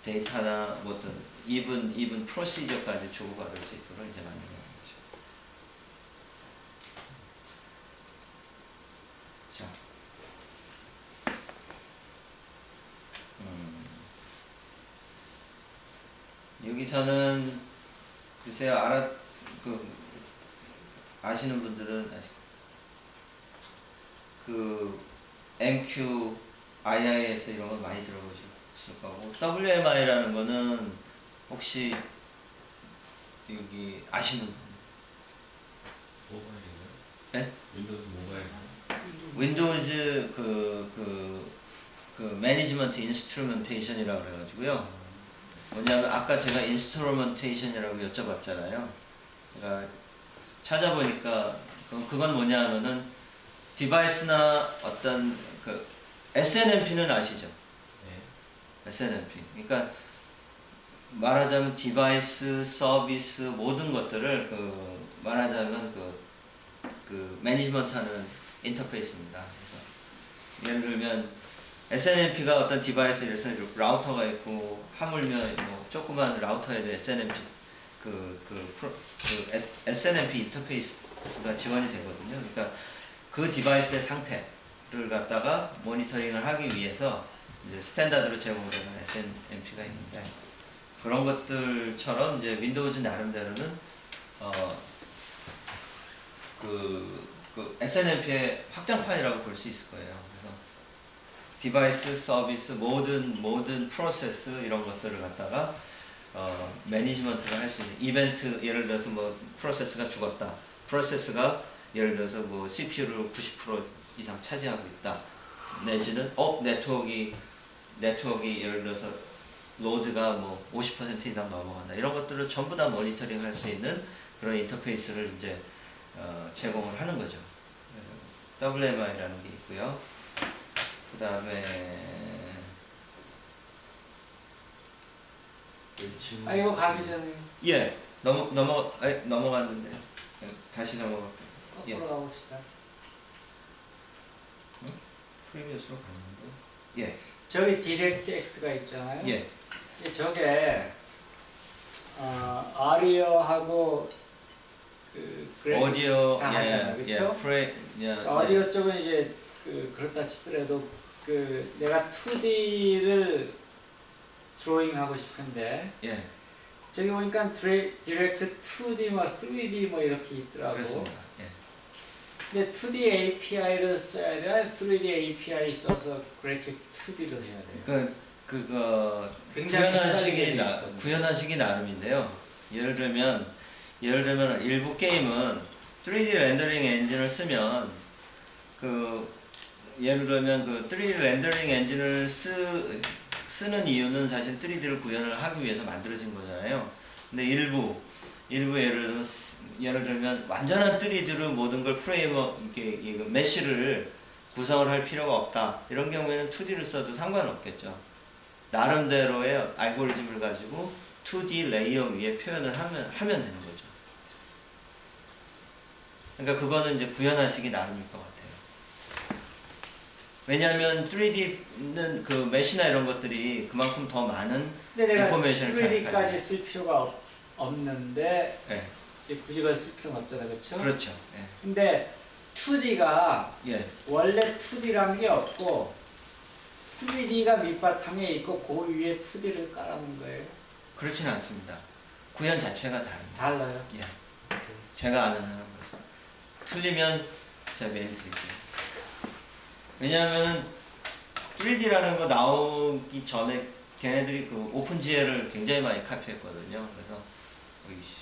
데이터나 뭐 어떤 이분 프로시저까지 주고받을 수 있도록 이제 만드는 거죠. 자, 여기서는 글쎄요, 아시는 분들은 그 MQ, IIS 이런 거 많이 들어보셨을 거고, WMI라는 거는 혹시 여기 아시는 분? 모바일인가요? 네? 윈도우즈 모바일. 윈도우즈 매니지먼트 인스트루멘테이션이라고 그래가지고요. 뭐냐면 아까 제가 인스트루멘테이션이라고 여쭤봤잖아요. 제가 찾아보니까 그건 뭐냐면은 디바이스나 어떤 SNMP는 아시죠? 네. SNMP. 그러니까 말하자면 디바이스, 서비스 모든 것들을 말하자면 매니지먼트하는 인터페이스입니다. 그래서 예를 들면 SNMP가 어떤 디바이스에서 라우터가 있고 하물며 뭐 조그만 라우터에도 SNMP SNMP 인터페이스가 지원이 되거든요. 그러니까 그 디바이스의 상태를 갖다가 모니터링을 하기 위해서 이제 스탠다드로 제공되는 SNMP가 있는데 그런 것들처럼 이제 윈도우즈 나름대로는 SNMP의 확장판이라고 볼 수 있을 거예요. 그래서 디바이스, 서비스, 모든 프로세스 이런 것들을 갖다가 매니지먼트를 할 수 있는 이벤트, 예를 들어서 뭐 프로세스가 죽었다. 프로세스가 예를 들어서 뭐 CPU를 90% 이상 차지하고 있다. 내지는 네트워크가 예를 들어서 로드가 뭐 50% 이상 넘어간다. 이런 것들을 전부 다 모니터링 할 수 있는 그런 인터페이스를 이제 제공을 하는 거죠. 그래서 WMI라는 게 있고요. 그 다음에 이거 가기 전에 예 넘어갔는데 다시 넘어갈게요. 예. 앞으로 가봅시다. 프리미어스로 갔는데 예. 저기 디렉트 X가 있잖아요. 예. 저게 아리어하고 오디오 다 하잖아요, 그렇죠? 오디오 쪽은 이제 그렇다 치더라도 내가 2D를 드로잉하고 싶은데 예. 저기 보니까 디렉트 2D 뭐 3D 뭐 이렇게 있더라고. 그렇습니다. 예. 근데 2D API를 써야 돼요? 3D API 써서 그래픽 2D를 해야 돼요? 그거 굉장히 구현하시기 나름인데요. 예를 들면 일부 게임은 3D 렌더링 엔진을 쓰면 예를 들면 3D 렌더링 엔진을 쓰는 이유는 사실 3D를 구현을 하기 위해서 만들어진 거잖아요. 근데 일부 예를 들면 완전한 3D로 모든 걸 이렇게 메쉬를 구성을 할 필요가 없다. 이런 경우에는 2D를 써도 상관없겠죠. 나름대로의 알고리즘을 가지고 2D 레이어 위에 표현을 하면 되는 거죠. 그러니까 그거는 이제 구현하시기 나름일 것 같아요. 왜냐하면 3D는 메시나 이런 것들이 그만큼 더 많은 인포메이션을 3D까지 쓸 필요가 없는데 네. 이제 굳이 그걸 쓸 필요는 없잖아요, 그렇죠? 그렇죠. 네. 근데 2D가 예. 원래 2D라는 게 없고 3D가 밑바탕에 있고 그 위에 2D를 깔아놓은 거예요. 그렇지는 않습니다. 구현 자체가 다릅니다. 달라요. 예. 제가 아는 한은 그렇습니다. 틀리면 제가 메일 드릴게요. 왜냐하면 3D라는 거 나오기 전에 걔네들이 오픈GL을 굉장히 많이 카피했거든요. 그래서 어이씨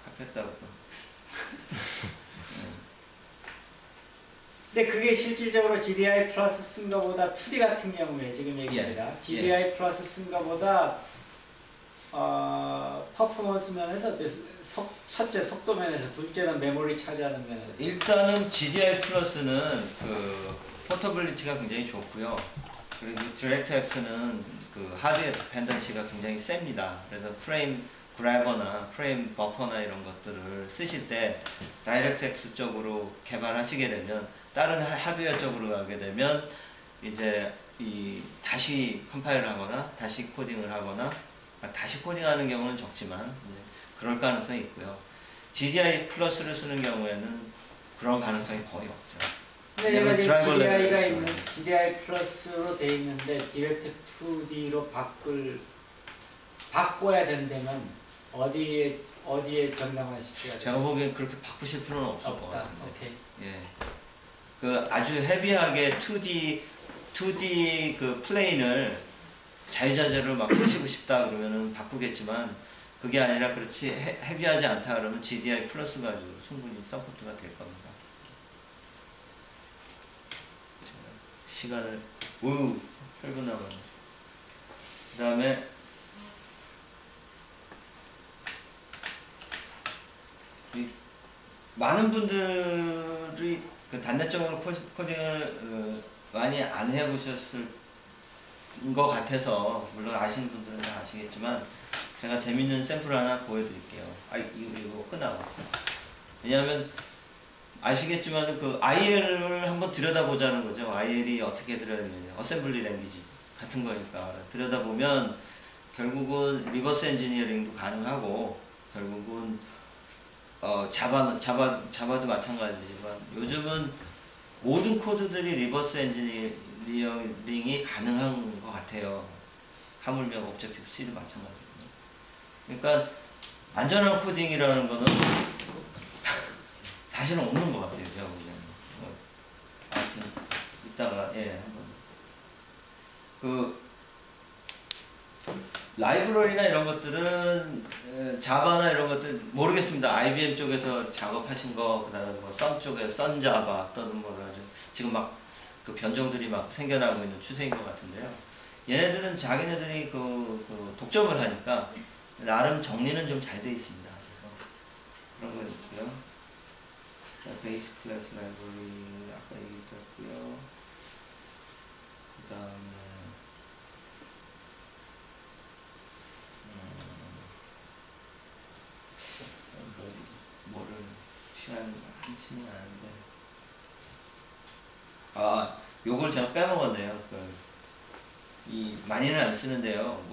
카피했다고 또. 근데 그게 실질적으로 GDI 플러스 쓴 거보다 2D 같은 경우에 지금 얘기합니다. 예. GDI 플러스 쓴 거보다 퍼포먼스 면에서 첫째 속도 면에서 둘째는 메모리 차지하는 면에서 일단은 GDI 플러스는 포터빌리티가 굉장히 좋고요. 그리고 디렉트X는 하드웨어 디펜던시가 굉장히 셉니다. 그래서 프레임 그래버나 프레임 버퍼나 이런 것들을 쓰실 때 다이렉트X 쪽으로 개발하시게 되면 다른 하드웨어 쪽으로 가게 되면 이제 다시 컴파일을 하거나 다시 코딩을 하거나 다시 코딩하는 경우는 적지만 그럴 가능성이 있고요. GDI 플러스를 쓰는 경우에는 그런 가능성이 거의 없죠. 근데 왜냐면 내가 지금 드라이버 레벨 GDI가 있어요. 있는 GDI 플러스로 돼 있는데 디렉트 2D로 바꿔야 된다면 어디에 정당화시켜야 돼? 제가 보기엔 그렇게 바꾸실 필요는 없을 것 없다. 같은데. 오케이. 예. 그 아주 헤비하게 2D 그 플레인을 자유자재로 막 푸시고 싶다 그러면은 바꾸겠지만 그게 아니라 그렇지 헤비하지 않다 그러면 GDI 플러스 가지고 충분히 서포트가 될 겁니다. 시간을 8분 남았네. 그 다음에 많은 분들이 그 단내적으로 코딩을 많이 안 해보셨을 것 같아서 물론 아시는 분들은 다 아시겠지만 제가 재밌는 샘플 하나 보여드릴게요. 이거 끝나고. 왜냐하면 아시겠지만 그 IL을 한번 들여다보자는 거죠. IL이 어떻게 들여다보냐. 어셈블리 랭귀지 같은 거니까 들여다보면 결국은 리버스 엔지니어링도 가능하고 결국은 자바도 마찬가지지만 요즘은 모든 코드들이 리버스 엔지니어링이 가능한 것 같아요. 하물며 옵젝티브 C도 마찬가지고. 그러니까 안전한 코딩이라는 거는 사실은 없는 것 같아요. 제가 보기에는. 아무튼 이따가 한번 라이브러리나 이런 것들은 자바나 이런 것들 모르겠습니다. IBM 쪽에서 작업하신 거 그다음에 뭐 썬 쪽에 썬자바 또는 뭐라 하죠. 지금 막 그 변종들이 막 생겨나고 있는 추세인 것 같은데요. 얘네들은 자기네들이 그 독점을 하니까 나름 정리는 좀 잘 돼 있습니다. 그래서 그런 거 있고요. 베이스 클래스 라이브러리 아까 얘기했고요. 그 다음에 뭐를 시간 한치는 않은데 요걸 제가 빼먹었네요. 많이는 안 쓰는데요.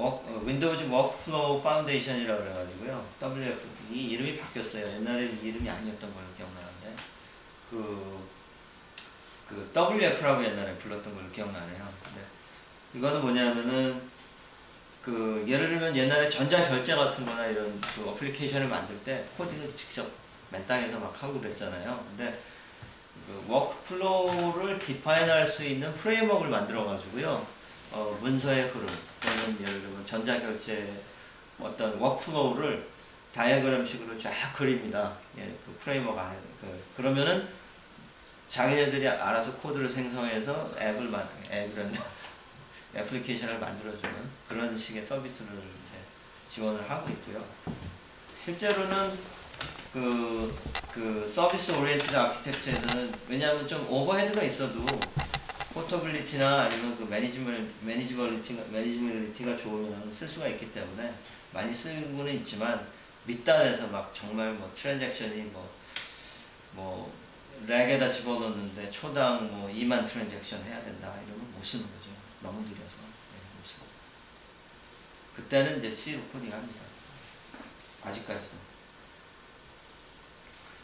윈도우즈 워크플로우 파운데이션이라고 그래가지고요. WF 이 이름이 바뀌었어요. 옛날에 이 이름이 아니었던 걸로 기억나는데 그 WF라고 옛날에 불렀던 걸로 기억나네요. 근데 이거는 뭐냐면은 예를 들면 옛날에 전자결제 같은 거나 이런 그 어플리케이션을 만들 때 코딩을 직접 맨 땅에서 막 하고 그랬잖아요. 근데 그 워크플로우를 디파인할 수 있는 프레임워크를 만들어 가지고요. 문서의 흐름 또는 예를 들면 전자결제 어떤 워크플로우를 다이어그램식으로 쫙 그립니다. 그 프레임워크 안에. 그러면은 자기네들이 알아서 코드를 생성해서 애플리케이션을 만들어주는 그런 식의 서비스를 이제 지원을 하고 있고요. 실제로는 그 서비스 오리엔티드 아키텍처에서는 왜냐하면 좀 오버헤드가 있어도 포터빌리티나 아니면 그 매니지빌리티가 좋으면 쓸 수가 있기 때문에 많이 쓰고는 있지만 밑단에서 막 정말 뭐 트랜잭션이 뭐 렉에다 집어넣는데 초당 뭐 2만 트랜잭션 해야 된다 이러면 못 쓰는 거죠. 너무 느려서 못 쓰고. 그때는 이제 C로 코딩합니다. 아직까지도.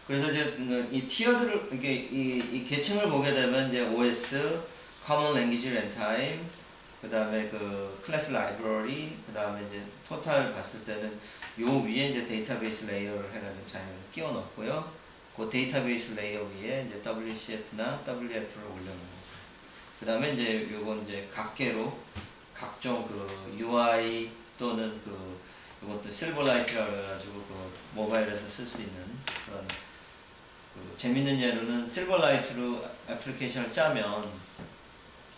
그래서 이제 이 티어들을 이 계층을 보게 되면 이제 OS, Common Language Runtime, 그 다음에 그 클래스 라이브러리, 그 다음에 이제 토탈 봤을 때는 요 위에 이제 데이터베이스 레이어를 해가지고 잘 끼워 넣고요. 그 데이터베이스 레이어 위에 이제 WCF나 WF를 올려놓는 거죠. 그 다음에 이제 요건 이제 각계로 각종 그 UI 또는 이것도 실버라이트라고 해가지고 그 모바일에서 쓸 수 있는 그런 재밌는 예로는 실버라이트로 애플리케이션을 짜면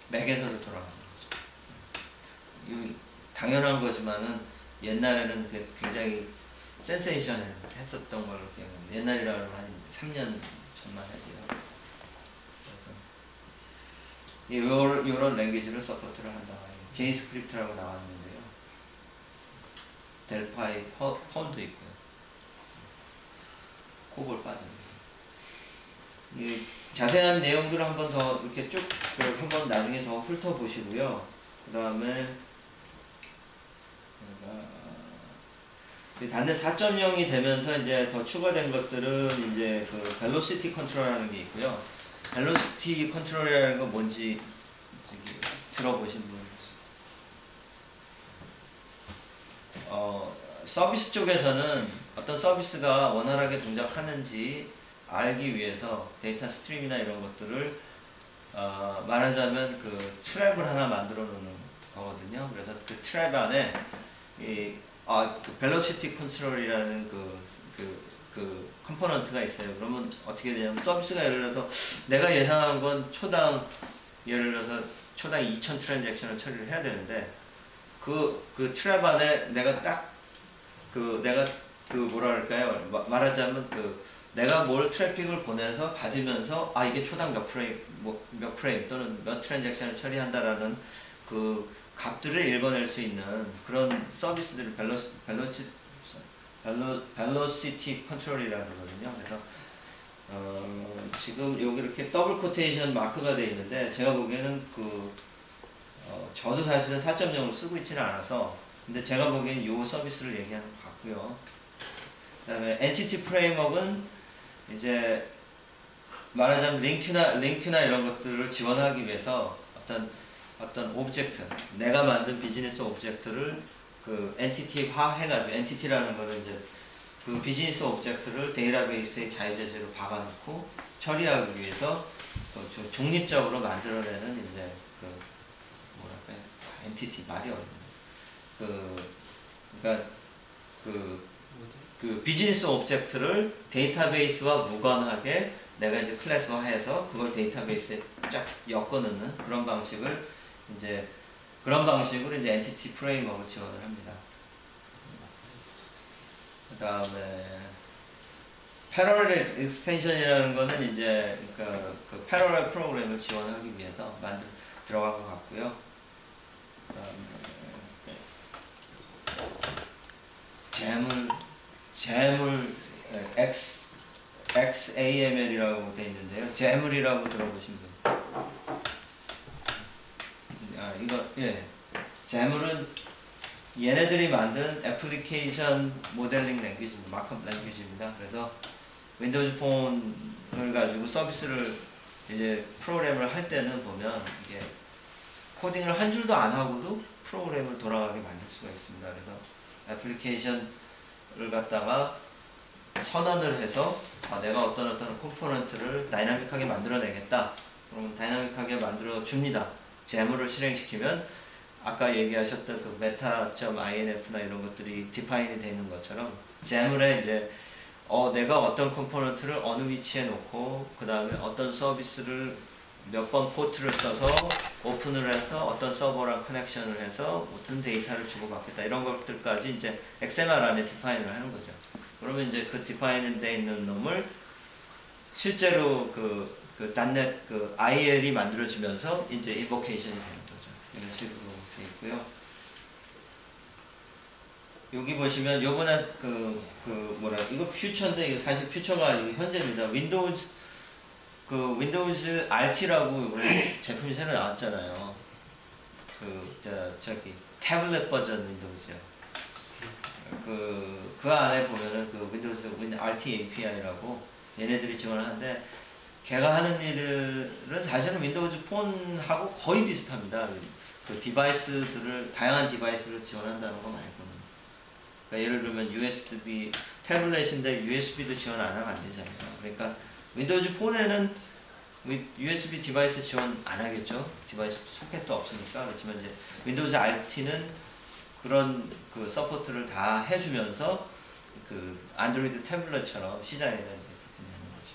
맥에서도 돌아가는 거죠. 이 당연한 거지만은 옛날에는 굉장히 센세이션 했었던 걸로 기억합니다. 옛날이라 하면 한 3년 전만 해도요. 그래서 요런 랭귀지를 서포트를 한다. 제이스크립트라고 나왔는데요. 델파이 폰도 있고요. 코볼 빠집니다. 자세한 내용들을 한번 더 이렇게 쭉 한번 나중에 더 훑어보시고요. 그 다음에 단내 4.0이 되면서 이제 더 추가된 것들은 이제 그 벨로시티 컨트롤하는 게 있고요. 벨로시티 컨트롤이라는 건 뭔지 저기 들어보신 분? 서비스 쪽에서는 어떤 서비스가 원활하게 동작하는지 알기 위해서 데이터 스트림이나 이런 것들을 말하자면 그 트랩을 하나 만들어 놓는 거거든요. 그래서 그 트랩 안에 그 벨로시티 컨트롤이라는 그 컴포넌트가 있어요. 그러면 어떻게 되냐면 서비스가 예를 들어서 내가 예상한 건 예를 들어서 초당 2000 트랜잭션을 처리를 해야 되는데 그 트랩 안에 내가 뭐라 그럴까요? 말하자면 내가 뭘 트래픽을 보내서 받으면서 이게 초당 몇 프레임 또는 몇 트랜잭션을 처리한다라는 그 값들을 읽어낼 수 있는 그런 서비스들을 벨로시티 컨트롤이라고 그러거든요. 그래서 지금 여기 이렇게 더블 코테이션 마크가 되어 있는데 제가 보기에는 저도 사실은 4.0을 쓰고 있지는 않아서 근데 제가 보기에는 이 서비스를 얘기하는 것 같고요. 그 다음에 엔티티 프레임워크는 이제 말하자면 링크나 이런 것들을 지원하기 위해서 어떤 오브젝트, 내가 만든 비즈니스 오브젝트를 그 엔티티화 해가지고, 엔티티라는 거는 이제 그 비즈니스 오브젝트를 데이터베이스에 자유자재로 박아놓고 처리하기 위해서 중립적으로 만들어내는 이제 뭐랄까요, 엔티티 말이 어렵네요. 그러니까 그 비즈니스 오브젝트를 데이터베이스와 무관하게 내가 이제 클래스화해서 그걸 데이터베이스에 쫙 엮어넣는 그런 방식으로 이제 엔티티 프레임워크를 지원을 합니다. 그 다음에 패러렐 익스텐션이라는 거는 이제 그 패러렐 프로그램을 지원하기 위해서 들어간 것 같고요. 그 다음에 재물 XAML이라고 되어 있는데요. 재물이라고 들어보신 분? 재물은 얘네들이 만든 애플리케이션 모델링 랭귀지입니다. 마크업 랭귀지입니다. 그래서 윈도우즈 폰을 가지고 서비스를 이제 프로그램을 할 때는 보면 이게 코딩을 한 줄도 안 하고도 프로그램을 돌아가게 만들 수가 있습니다. 그래서 애플리케이션을 갖다가 선언을 해서 내가 어떤 컴포넌트를 다이나믹하게 만들어내겠다. 그러면 다이나믹하게 만들어 줍니다. 재물을 실행시키면 아까 얘기하셨던 그 meta.inf나 이런 것들이 디파인이 되는 것처럼 재물에 이제 내가 어떤 컴포넌트를 어느 위치에 놓고 그 다음에 어떤 서비스를 몇 번 포트를 써서 오픈을 해서 어떤 서버랑 커넥션을 해서 어떤 데이터를 주고받겠다 이런 것들까지 이제 XML 안에 디파인을 하는 거죠. 그러면 이제 그 디파인 돼 있는 놈을 실제로 .NET IL이 만들어지면서 이제 인보케이션이 되는 거죠. 이런 식으로 돼 있고요. 여기 보시면 요번에 이거 퓨처인데 이거 사실 퓨처가 현재입니다. 윈도우즈 RT라고 이번에 제품이 새로 나왔잖아요. 태블릿 버전 윈도우즈요. 그 안에 보면은 윈도우즈 RT API라고 얘네들이 지원을 하는데 걔가 하는 일은 사실은 윈도우즈 폰하고 거의 비슷합니다. 다양한 디바이스를 지원한다는 거 말고는. 그러니까 예를 들면 USB, 태블릿인데 USB도 지원 안 하면 안 되잖아요. 그러니까 윈도우즈 폰에는 USB 디바이스 지원 안 하겠죠. 디바이스 소켓도 없으니까. 그렇지만 이제 윈도우즈 RT는 그런 서포트를 다 해주면서 안드로이드 태블릿처럼 시장에는 이제 그렇게 되는 거죠.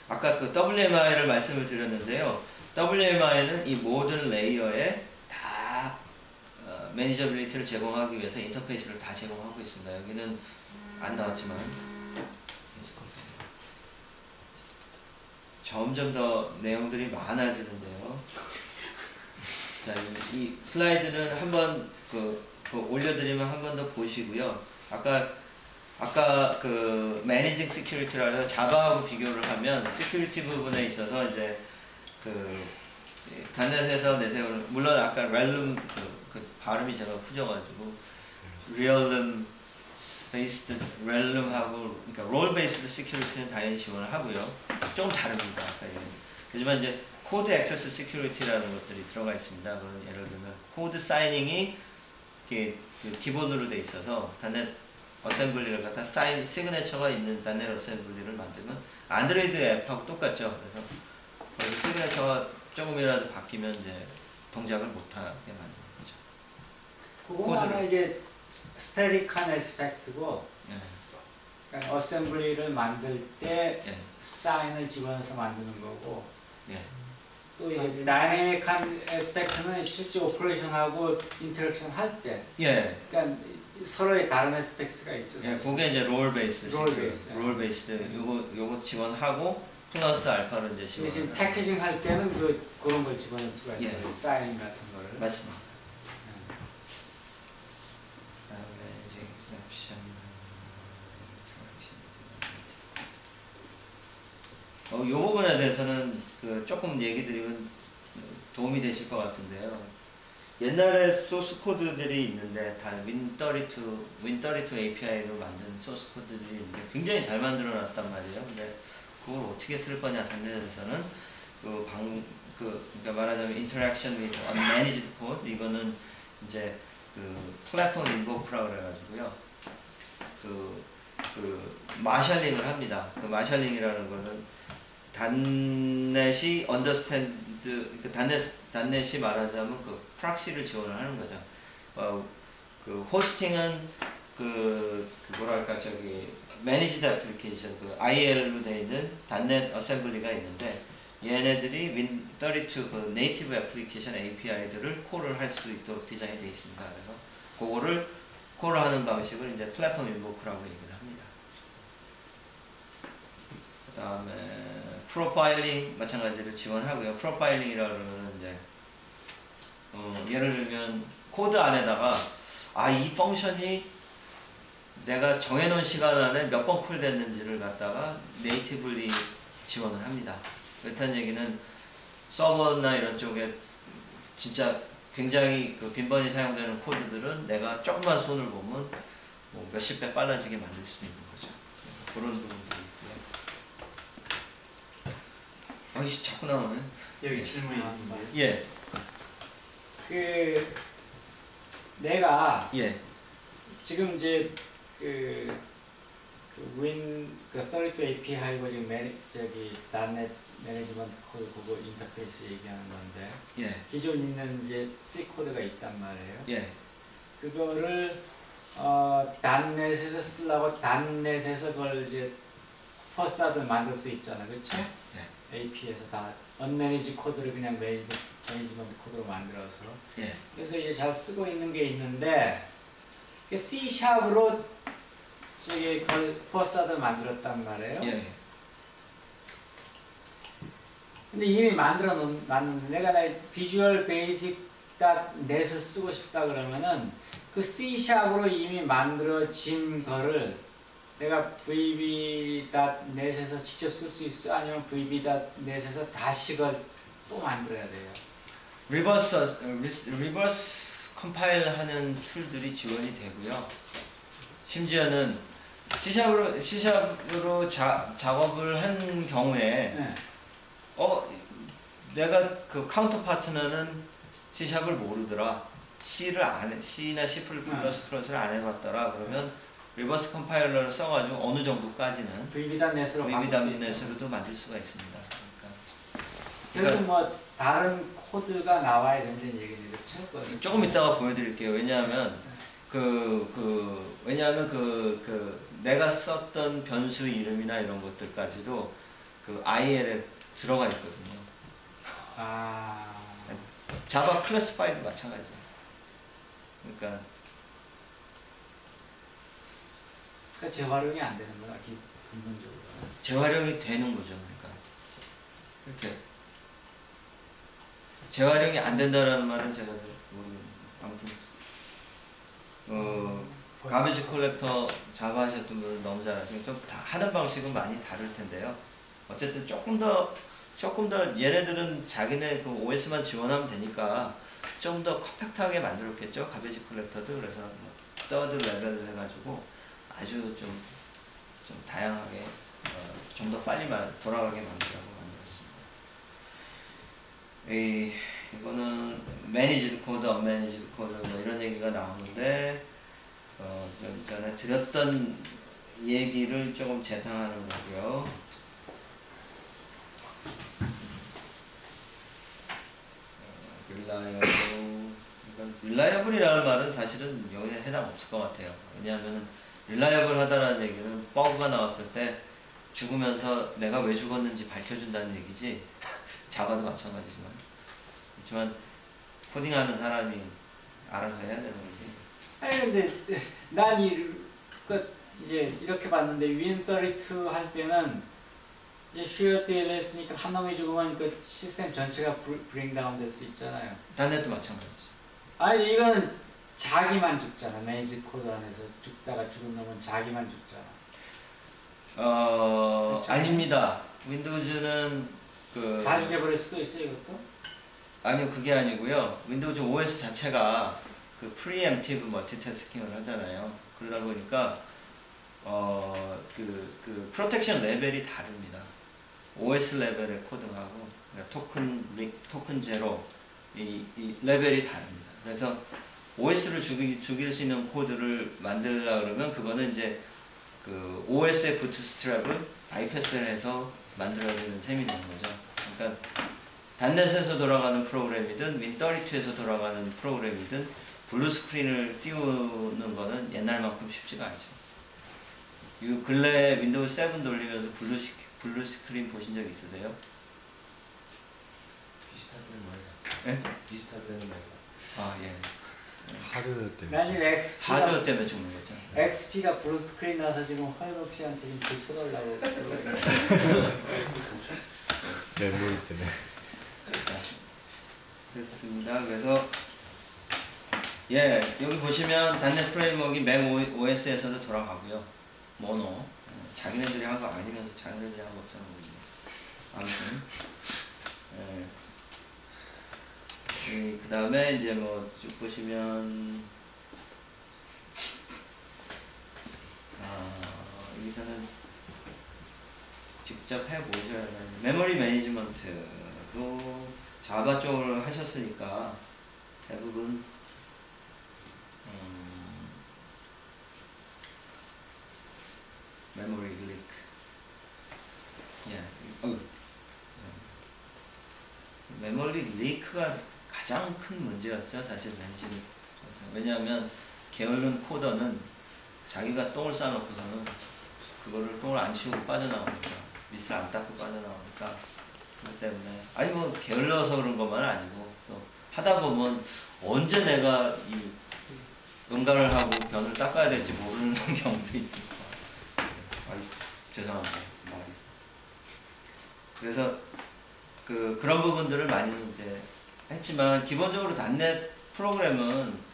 아까 WMI를 말씀을 드렸는데요. WMI는 이 모든 레이어에 다 매니저빌리티를 제공하기 위해서 인터페이스를 다 제공하고 있습니다. 여기는 안 나왔지만 점점 더 내용들이 많아지는데요. 자, 이 슬라이드는 한번 올려드리면 한 번 더 보시고요. 아까 매니징 시큐리티라 해서 자바하고 비교를 하면 시큐리티 부분에 있어서 이제 단넷에서 내세우는, 물론 아까 렐름 발음이 제가 후져가지고 리얼름 베이스드 렐름하고 그러니까 롤 베이스드 시큐리티는 당연히 지원을 하고요. 조금 다릅니다. 아까 얘기한. 하지만 이제 코드 액세스 시큐리티라는 것들이 들어가 있습니다. 그건 예를 들면 코드 사이닝이 이렇게 그 기본으로 돼 있어서 단넷 어셈블리를 갖다 사인 시그네처가 있는 단넷 어셈블리를 만들면 안드로이드 앱하고 똑같죠. 그래서 거기 시그네처가 조금이라도 바뀌면 이제 동작을 못하게 만드는 거죠. 그건 아마 이제 스태틱한 에스펙트고 예. 그러니까 어셈블리를 만들 때 예. 사인을 집어넣어서 만드는 거고 예. 또 이제 다이내믹한 에스펙트는 실제 오퍼레이션하고 인터랙션 할 때 예. 그러니까 서로의 다른 에스펙트가 있죠. 예, 사실. 그게 이제 롤 베이스드 롤 시큐리티. 베이스드. 롤 베이스드 요거 지원하고 플러스 알파를 이제 근데 지금 지원. 패키징 할 때는 그런 걸 집어넣을 수가 있어요. 예. 사인 같은 거를. 맞습니다. 예. 그다음에 이제 exception, interaction. 요 부분에 대해서는 그 조금 얘기 드리면 도움이 되실 것 같은데요. 옛날에 소스 코드들이 있는데 다 Win32 API로 만든 소스 코드들이 있는데 굉장히 잘 만들어 놨단 말이에요. 근데 그걸 어떻게 쓸 거냐 단내에서는 그러니까 말하자면 interaction with unmanaged code 이거는 이제 그 플랫폼 인보크라 그래가지고요. 그 마샬링을 합니다. 그 마샬링이라는 거는 단넷이 그 단넷이 말하자면 그 프락시를 지원을 하는 거죠. 그 호스팅은 뭐랄까 매니지드 애플리케이션 그 IL로 되어 있는 단넷 어셈블리가 있는데 얘네들이 Win32 그 네이티브 애플리케이션 API들을 콜을 할 수 있도록 디자인이 되어 있습니다. 그래서 그거를 콜하는 방식을 이제 플랫폼 인보크라고 얘기를 합니다. 그 다음에 프로파일링 마찬가지로 지원하고요. 프로파일링이라고 하면 이제 예를 들면 코드 안에다가 이 펑션이 내가 정해놓은 시간 안에 몇 번 콜됐는지를 갖다가 네이티브리 지원을 합니다. 그렇다는 얘기는 서버나 이런 쪽에 진짜 굉장히 그 빈번히 사용되는 코드들은 내가 조금만 손을 보면 뭐 몇십 배 빨라지게 만들 수 있는 거죠. 그런 부분도 있고요. 이씨 자꾸 나오네. 여기 질문이 있는데. 예. 내가 예. 지금 이제 Win 32 API고 지금 .NET 매니지먼트 코드 그거 인터페이스 얘기하는 건데 예. 기존 있는 이제 C 코드가 있단 말이에요. 예. 그거를 .NET에서 쓰려고 .NET에서 그걸 이제 퍼스트를 만들 수 있잖아, 그렇죠? 예. AP에서 다 unmanaged 코드를 그냥 매니지먼트 코드로 만들어서. 예. 그래서 이제 잘 쓰고 있는 게 있는데 C#으로 저기 그걸 퍼스트를 만들었단 말이에요. 예. 근데 이미 놨는데 내가 비주얼 베이직 넷을 쓰고 싶다 그러면은 그 C#으로 이미 만들어진 거를 내가 VB.net에서 직접 쓸 수 있어? 아니면 VB.net에서 다시 그걸 또 만들어야 돼요? 리버스 컴파일 하는 툴들이 지원이 되고요. 심지어는 C샵으로 작업을 한 경우에 네. 내가 그 카운터 파트너는 C샵을 모르더라. C나 C++를 안 해봤더라. 그러면 리버스 컴파일러를 써가지고 어느 정도까지는 VB.net으로도 만들 수가 있습니다. 결국 뭐 다른 코드가 나와야 된다는 얘기는 그렇죠? 조금 이따가 보여드릴게요. 왜냐하면 내가 썼던 변수 이름이나 이런 것들까지도 그 IL에 들어가 있거든요. 자바 클래스파이도 마찬가지예요. 그러니까 재활용이 안 되는 거야, 근본적으로. 재활용이 되는 거죠. 그러니까 이렇게 재활용이 안 된다라는 말은 제가 모르겠네요. 아무튼 가베지 컬렉터 자바 하셨던 분은 너무 잘하시고 좀 다 하는 방식은 많이 다를 텐데요. 어쨌든 조금 더 얘네들은 자기네 그 OS만 지원하면 되니까 좀 더 컴팩트하게 만들었겠죠. 가베지 컬렉터도 그래서 서드 레벨을 해가지고 아주 좀 다양하게 좀 더 빨리 돌아가게 만들라고 만들었습니다. 이거는 매니지드 코드, 언매니지드 코드 뭐 이런 얘기가 나오는데 좀 전에 드렸던 얘기를 조금 재탕하는 거고요. 릴라이어블이라는 말은 사실은 여기에 해당 없을 것 같아요. 왜냐하면 릴라이어블 하다라는 얘기는 버그가 나왔을 때 죽으면서 내가 왜 죽었는지 밝혀준다는 얘기지. 자바도 마찬가지지만. 그렇지만 코딩하는 사람이 알아서 해야 되는 거지. 아니 근데 난 이제 이렇게 봤는데 윈32 할 때는 이제 슈어트에 했으니까 한 놈이 죽으면 그 시스템 전체가 브링다운 될 수 있잖아요. 단넷도 마찬가지죠. 아니 이거는 자기만 죽잖아. 매니지 코드 안에서 죽다가 죽은 놈은 자기만 죽잖아. 그렇죠? 아닙니다. 윈도우즈는 다 죽여버릴 수도 있어요, 이것도? 아니요, 그게 아니고요. 윈도우즈 OS 자체가 그 프리엠티브 멀티태스킹을 하잖아요. 그러다 보니까 그 프로텍션 레벨이 다릅니다. OS 레벨의 코드하고 그러니까 토큰 제로 이 레벨이 다릅니다. 그래서 OS를 죽일 수 있는 코드를 만들려고 그러면 그거는 이제 그 OS의 부트스트랩을 바이패스를 해서 만들어야 되는 셈이 되는 거죠. 그러니까 단넷에서 돌아가는 프로그램이든 윈32에서 돌아가는 프로그램이든 블루 스크린을 띄우는 거는 옛날만큼 쉽지가 않죠. 이 근래에 윈도우 7 돌리면서 블루 스크린 보신 적 있으세요? 비슷하다는 말이야. 예? 비슷하다는 말이야. 아, 예. 하드 때문에. 나중에 하드웨어 때문에 죽는 거죠. XP가 블루 스크린 나서 지금 허영욱 씨한테 좀 고쳐달라고. 메모리 때문에. 그렇습니다. 그래서 예, 여기 보시면 단넷 프레임워크가 맥 OS에서도 돌아가고요. 모노. 자기네들이 한 거 아니면서 자기네들이 한 것처럼 보이네요. 아무튼 그 다음에 이제 뭐 쭉 보시면 여기서는 직접 해보셔야 되는 메모리 매니지먼트도 자바 쪽으로 하셨으니까 대부분 메모리 리크 메모리 리크가 가장 큰 문제였죠. 사실 매니지먼트. 왜냐하면 게으른 코더는 자기가 똥을 싸놓고서는 그거를 똥을 안 치우고 빠져나오니까 밑을 안 닦고 빠져나오니까 그것 때문에 아니 뭐 게을러서 그런 것만 아니고 또 하다 보면 언제 내가 이 응가를 하고 변을 닦아야 될지 모르는 경우도 있을 거예요. 아이 죄송합니다 말이. 그래서 그런 부분들을 많이 이제 했지만 기본적으로 단넷 프로그램은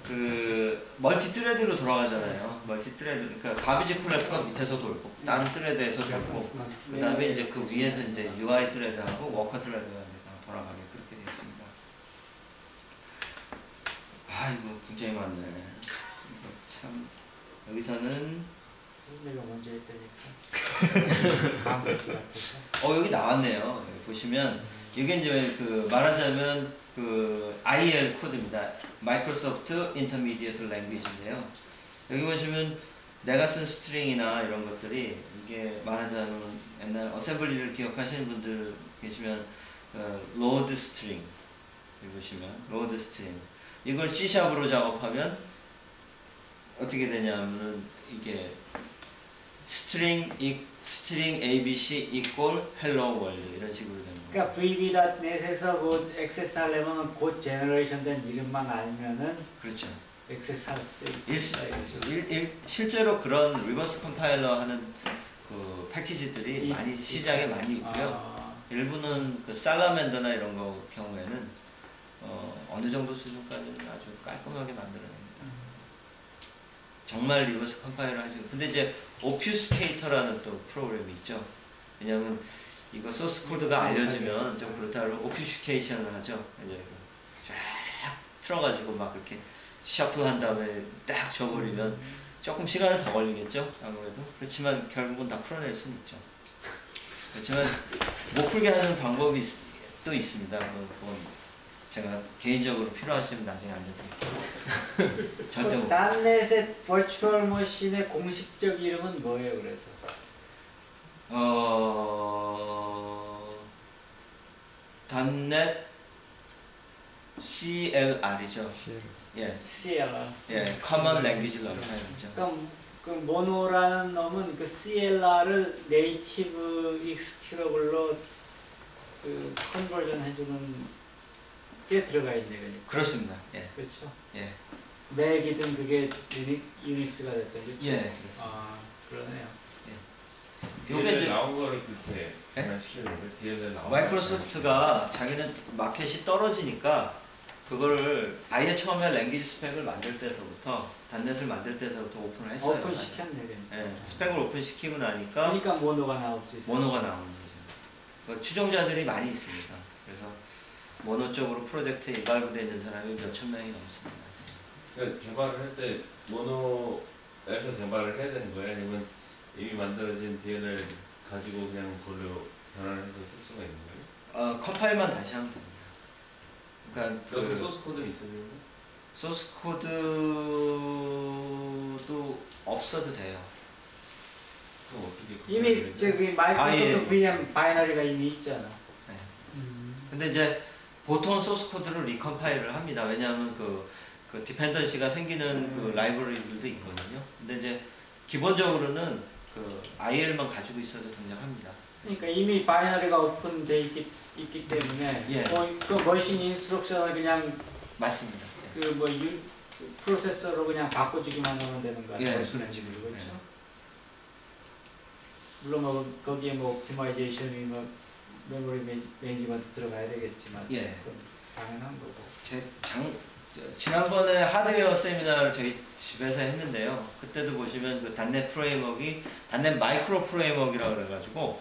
그 멀티 트레드로 돌아가잖아요. 멀티 트레드, 그러니까 가비지 콜렉터가 밑에서 돌고 다른 트레드에서 돌고 그 다음에 이제 그 위에서 이제 UI 트레드하고 워커 트레드가 이제 돌아가게 그렇게 되어 있습니다. 아 이거 굉장히 많네. 이거 참 여기서는 내가 먼저 했다니까. 다음 새끼 같아서. 여기 나왔네요. 여기 보시면 이게 이제 그 말하자면 그 IL 코드입니다. 마이크로소프트 인터미디어트 랭귀지인데요. 여기 보시면 내가 쓴 스트링이나 이런 것들이 이게 말하자면 옛날 어셈블리를 기억하시는 분들 계시면 로드 스트링 여기 보시면 로드 스트링 이걸 C샵으로 작업하면 어떻게 되냐면은 이게 스트링 ABC equal hello world 이런 식으로 되는 거예요. 그러니까 VB.net에서 곧 액세스 하려면 곧 제너레이션 된 이름만 알면은 그렇죠. 액세스 할 수도 있다. 실제로 그런 리버스 컴파일러 하는 그 패키지들이 많이 시장에 많이 있고요. 일부는 그 살라맨더나 이런 거 경우에는 어느 정도 수준까지는 아주 깔끔하게 만들어냅니다. 정말 리버스 컴파일러 하죠. 근데 이제 오퓨스케이터라는 또 프로그램이 있죠. 왜냐하면 이거 소스 코드가 알려지면 좀 그렇다고 오퓨스케이션을 하죠. 이제 쫙 틀어가지고 막 이렇게 셔프한 다음에 딱 줘버리면 조금 시간은 더 걸리겠죠, 아무래도. 그렇지만 결국은 다 풀어낼 수는 있죠. 그렇지만 못 풀게 하는 방법이 또 있습니다. 그건 제가 개인적으로 필요하시면 나중에 알려드릴게요. 절대 못. 단넷의 버추얼 머신의 공식적 이름은 뭐예요? 그래서 단넷 CLR이죠. 예, CLR. 예, Common Language Runtime이죠. 그럼 그 모노라는 놈은 그 CLR을 네이티브 익스큐러블로 그 컨버전 해주는 게 들어가 있네, 그죠? 그렇습니다. 예, 그렇죠. 예, 맥이든 그게 유닉스가 됐든 그렇죠. 예, 그렇습니다. 아 그러네요. 요게 DLL 이제 나온 거를 그렇게 예? 변환시키는 거예요. DLL 나온 마이크로소프트가 자기는 마켓이 떨어지니까 그거를 아예 처음에 랭귀지 스펙을 만들 때서부터 단넷을 만들 때서부터 오픈을 했어요. 오픈 시켰네, 그러니까. 예, 스펙을 오픈시키고 나니까 그러니까 모노가 나올 수 있어요. 모노가 나오는 거죠. 그 추종자들이 많이 있습니다. 그래서 모노 쪽으로 프로젝트에 이발부되어 있는 사람이 몇천 명이 넘습니다. 그러니까 개발을 할 때 모노에서 개발을 해야 되는 거예요? 아니면 이미 만들어진 DLL 가지고 그냥 그걸로 변환을 해서 쓸 수가 있는 거예요? 컴파일만 다시 하면 됩니다. 그러니까 그 그 소스 코드는 있었는데? 소스 코드도 없어도 돼요. 그럼 어떻게 이미 저기 마이크로소프트 예. VM 바이너리가 이미 있잖아. 네. 근데 이제 보통 소스 코드를 리컴파일을 합니다. 왜냐하면 그 디펜던시가 생기는 그 라이브러리들도 있거든요. 근데 이제 기본적으로는 그 IL만 가지고 있어도 동작합니다. 그러니까 이미 바이너리가 오픈돼 있기 때문에 예. 그 머신 인스트럭션을 그냥 맞습니다. 예. 그 프로세서로 그냥 바꿔주기만 하면 되는 거야. 예, 머신 그렇죠. 엔진으로, 그렇죠? 예. 물론 뭐 거기에 뭐 옵티마이제이션이 뭐 메모리 매니지먼트 들어가야 되겠지만 예. 그건 당연한 거고. 지난번에 하드웨어 세미나를 저희 집에서 했는데요. 그때도 보시면 그 단넷 프레임워크이 단넷 마이크로 프레임워크이라고 그래가지고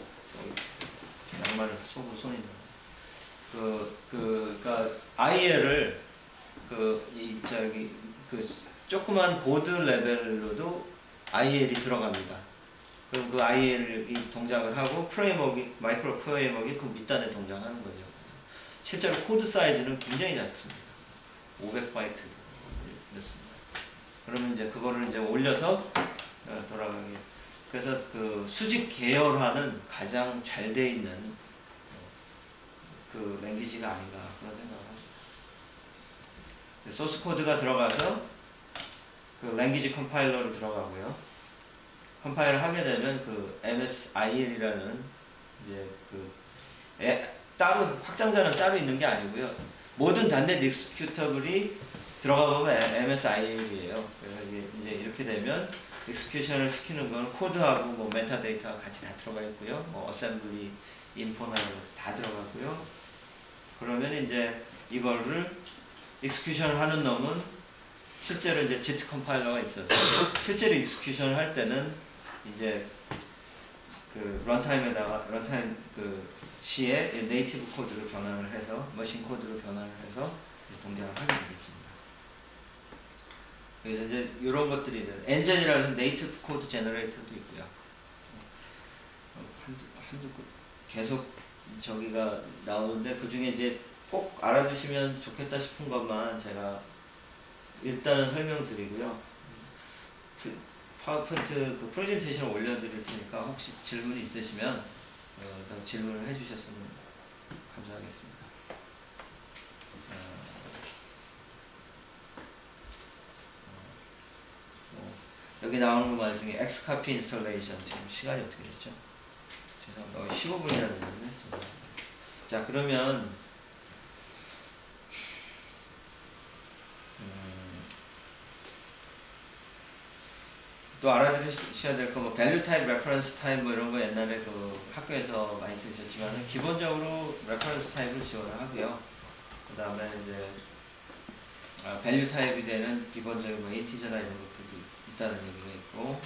양말을 쏘고 손이 그러니까 IL을 조그만 보드 레벨로도 IL이 들어갑니다. 그럼 그 IL이 동작을 하고 마이크로 프레임워크이 그 밑단에 동작하는 거죠. 실제로 코드 사이즈는 굉장히 작습니다. 500바이트였습니다. 그러면 이제 그거를 이제 올려서 돌아가게. 그래서 그 수직 계열화는 가장 잘 돼 있는 그 랭귀지가 아닌가 그런 생각을 합니다. 소스 코드가 들어가서 그 랭귀지 컴파일러로 들어가고요. 컴파일을 하게 되면 그 MSIL이라는 이제 따로 확장자는 따로 있는 게 아니고요. 모든 단넷 익스큐터블이 들어가 보면 MSIL이에요. 그래서 이제 이렇게 되면 익스큐션을 시키는 건 코드하고 뭐 메타데이터가 같이 다 들어가 있고요. 뭐 어셈블리, 인포나 다 들어가고요. 그러면 이제 이거를 익스큐션을 하는 놈은 실제로 이제 JIT 컴파일러가 있어서 실제로 익스큐션을 할 때는 이제 그 런타임 그 시에 네이티브 코드로 변환을 해서 머신 코드로 변환을 해서 동작을 하게 되겠습니다. 그래서 이제 이런 것들이 엔젠이라고 해서 네이티브 코드 제너레이터도 있고요. 계속 저기가 나오는데 그 중에 이제 꼭 알아두시면 좋겠다 싶은 것만 제가 일단은 설명드리고요. 파워포인트 그 프레젠테이션을 올려드릴 테니까 혹시 질문이 있으시면 질문을 해주셨으면 감사하겠습니다. 여기 나오는 말 중에 엑스카피 인스톨레이션 지금 시간이 어떻게 됐죠? 죄송합니다. 15분이나 됐네. 자, 그러면 또 알아두셔야 될 거 뭐 밸류 타입, 레퍼런스 타입 뭐 이런 거 옛날에 그 학교에서 많이 들으셨지만 기본적으로 레퍼런스 타입을 지원을 하고요. 그 다음에 이제 밸류 타입이 되는 기본적인 뭐 인티저나 이런 것들도 있다는 얘기가 있고,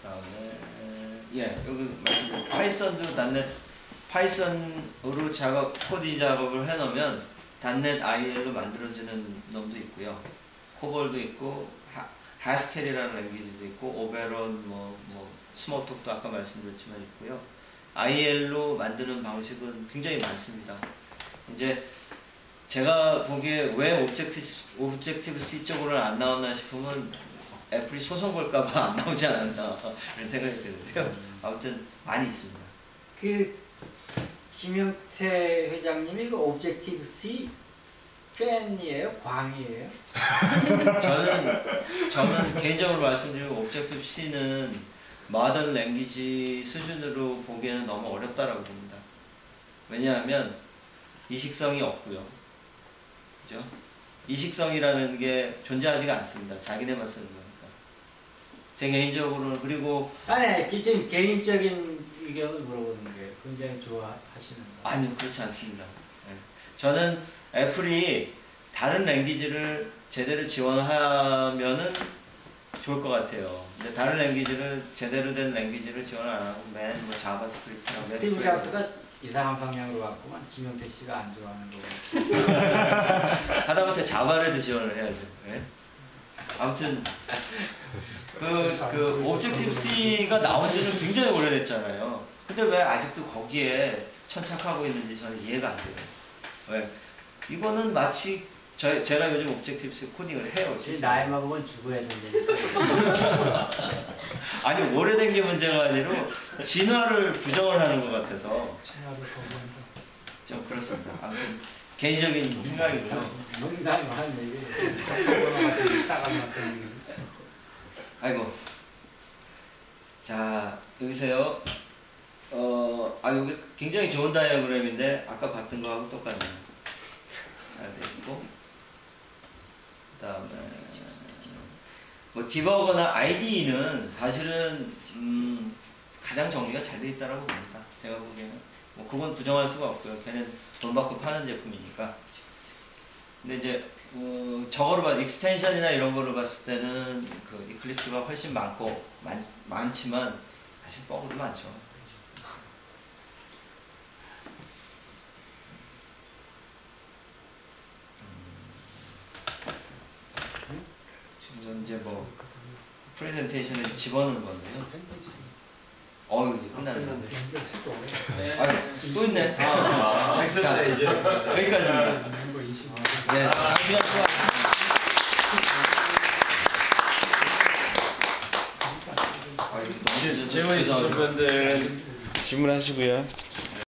그 다음에 여기 말씀 파이썬도 단넷 파이썬으로 코드 작업을 해놓으면 단넷 IL로 만들어지는 놈도 있고요. 코볼도 있고 하스켈이라는 랭귀지도 있고, 오베론, 스몰톡도 아까 말씀드렸지만 있고요. IL로 만드는 방식은 굉장히 많습니다. 이제 제가 보기에 왜 오브젝티브 C 쪽으로는 안 나왔나 싶으면 애플이 소송 걸까봐 안 나오지 않았나 이런 생각이 드는데요. 아무튼 많이 있습니다. 그 김영태 회장님이 그 오브젝티브 C 팬이에요? 광이에요? 저는 개인적으로 말씀드리면 오브젝티브 C는 모던 랭귀지 수준으로 보기에는 너무 어렵다라고 봅니다. 왜냐하면 이식성이 없고요. 그죠? 이식성이라는 게 존재하지가 않습니다. 자기네만 쓰는 거니까. 제 개인적으로는 그리고 아니, 지금 개인적인 의견을 물어보는 게 굉장히 좋아하시는 거. 아니요, 그렇지 않습니다. 예. 저는 애플이 다른 랭귀지를 제대로 지원하면은 좋을 것 같아요. 근데 다른 랭귀지를 제대로 된 랭귀지를 지원 안 하고 맨 자바스크립트랑 스티브 잡스가 이상한 방향으로 갔구만. 김영태 씨가 안 좋아하는 거. 하다못해 자바를 지원을 해야죠. 예? 아무튼 그 오브젝티브 C가 나온 지는 굉장히 오래됐잖아요. 근데 왜 아직도 거기에 천착하고 있는지 저는 이해가 안 돼요. 왜? 이거는 마치 제가 요즘 오브젝티브 C 코딩을 해요. 제 나이 먹으면 죽어야 된다니까. 아니 오래된 게 문제가 아니라 진화를 부정을 하는 것 같아서 좀 그렇습니다. 아무튼 개인적인 생각이고요. 농담을 하는 얘기. 싸가지 같은 얘기. 아이고. 자, 여기서요. 여기 굉장히 좋은 다이어그램인데, 아까 봤던 거하고 똑같네요. 잘 되고. 그 다음에, 디버거나 IDE는 사실은, 가장 정리가 잘 돼 있다고 봅니다. 제가 보기에는. 그건 부정할 수가 없고요. 걔는 돈 받고 파는 제품이니까. 근데 이제, 저거를 익스텐션이나 이런 거를 봤을 때는 그 이클립스가 훨씬 많지만 사실 버그도 많죠. 지금 이제 프레젠테이션에 집어넣은 건데요. 이제 끝났네. 또 있네. 자, 여기까지입니다. 네, 장시간 수고하셨습니다. 질문 있으신 분들 질문하시고요.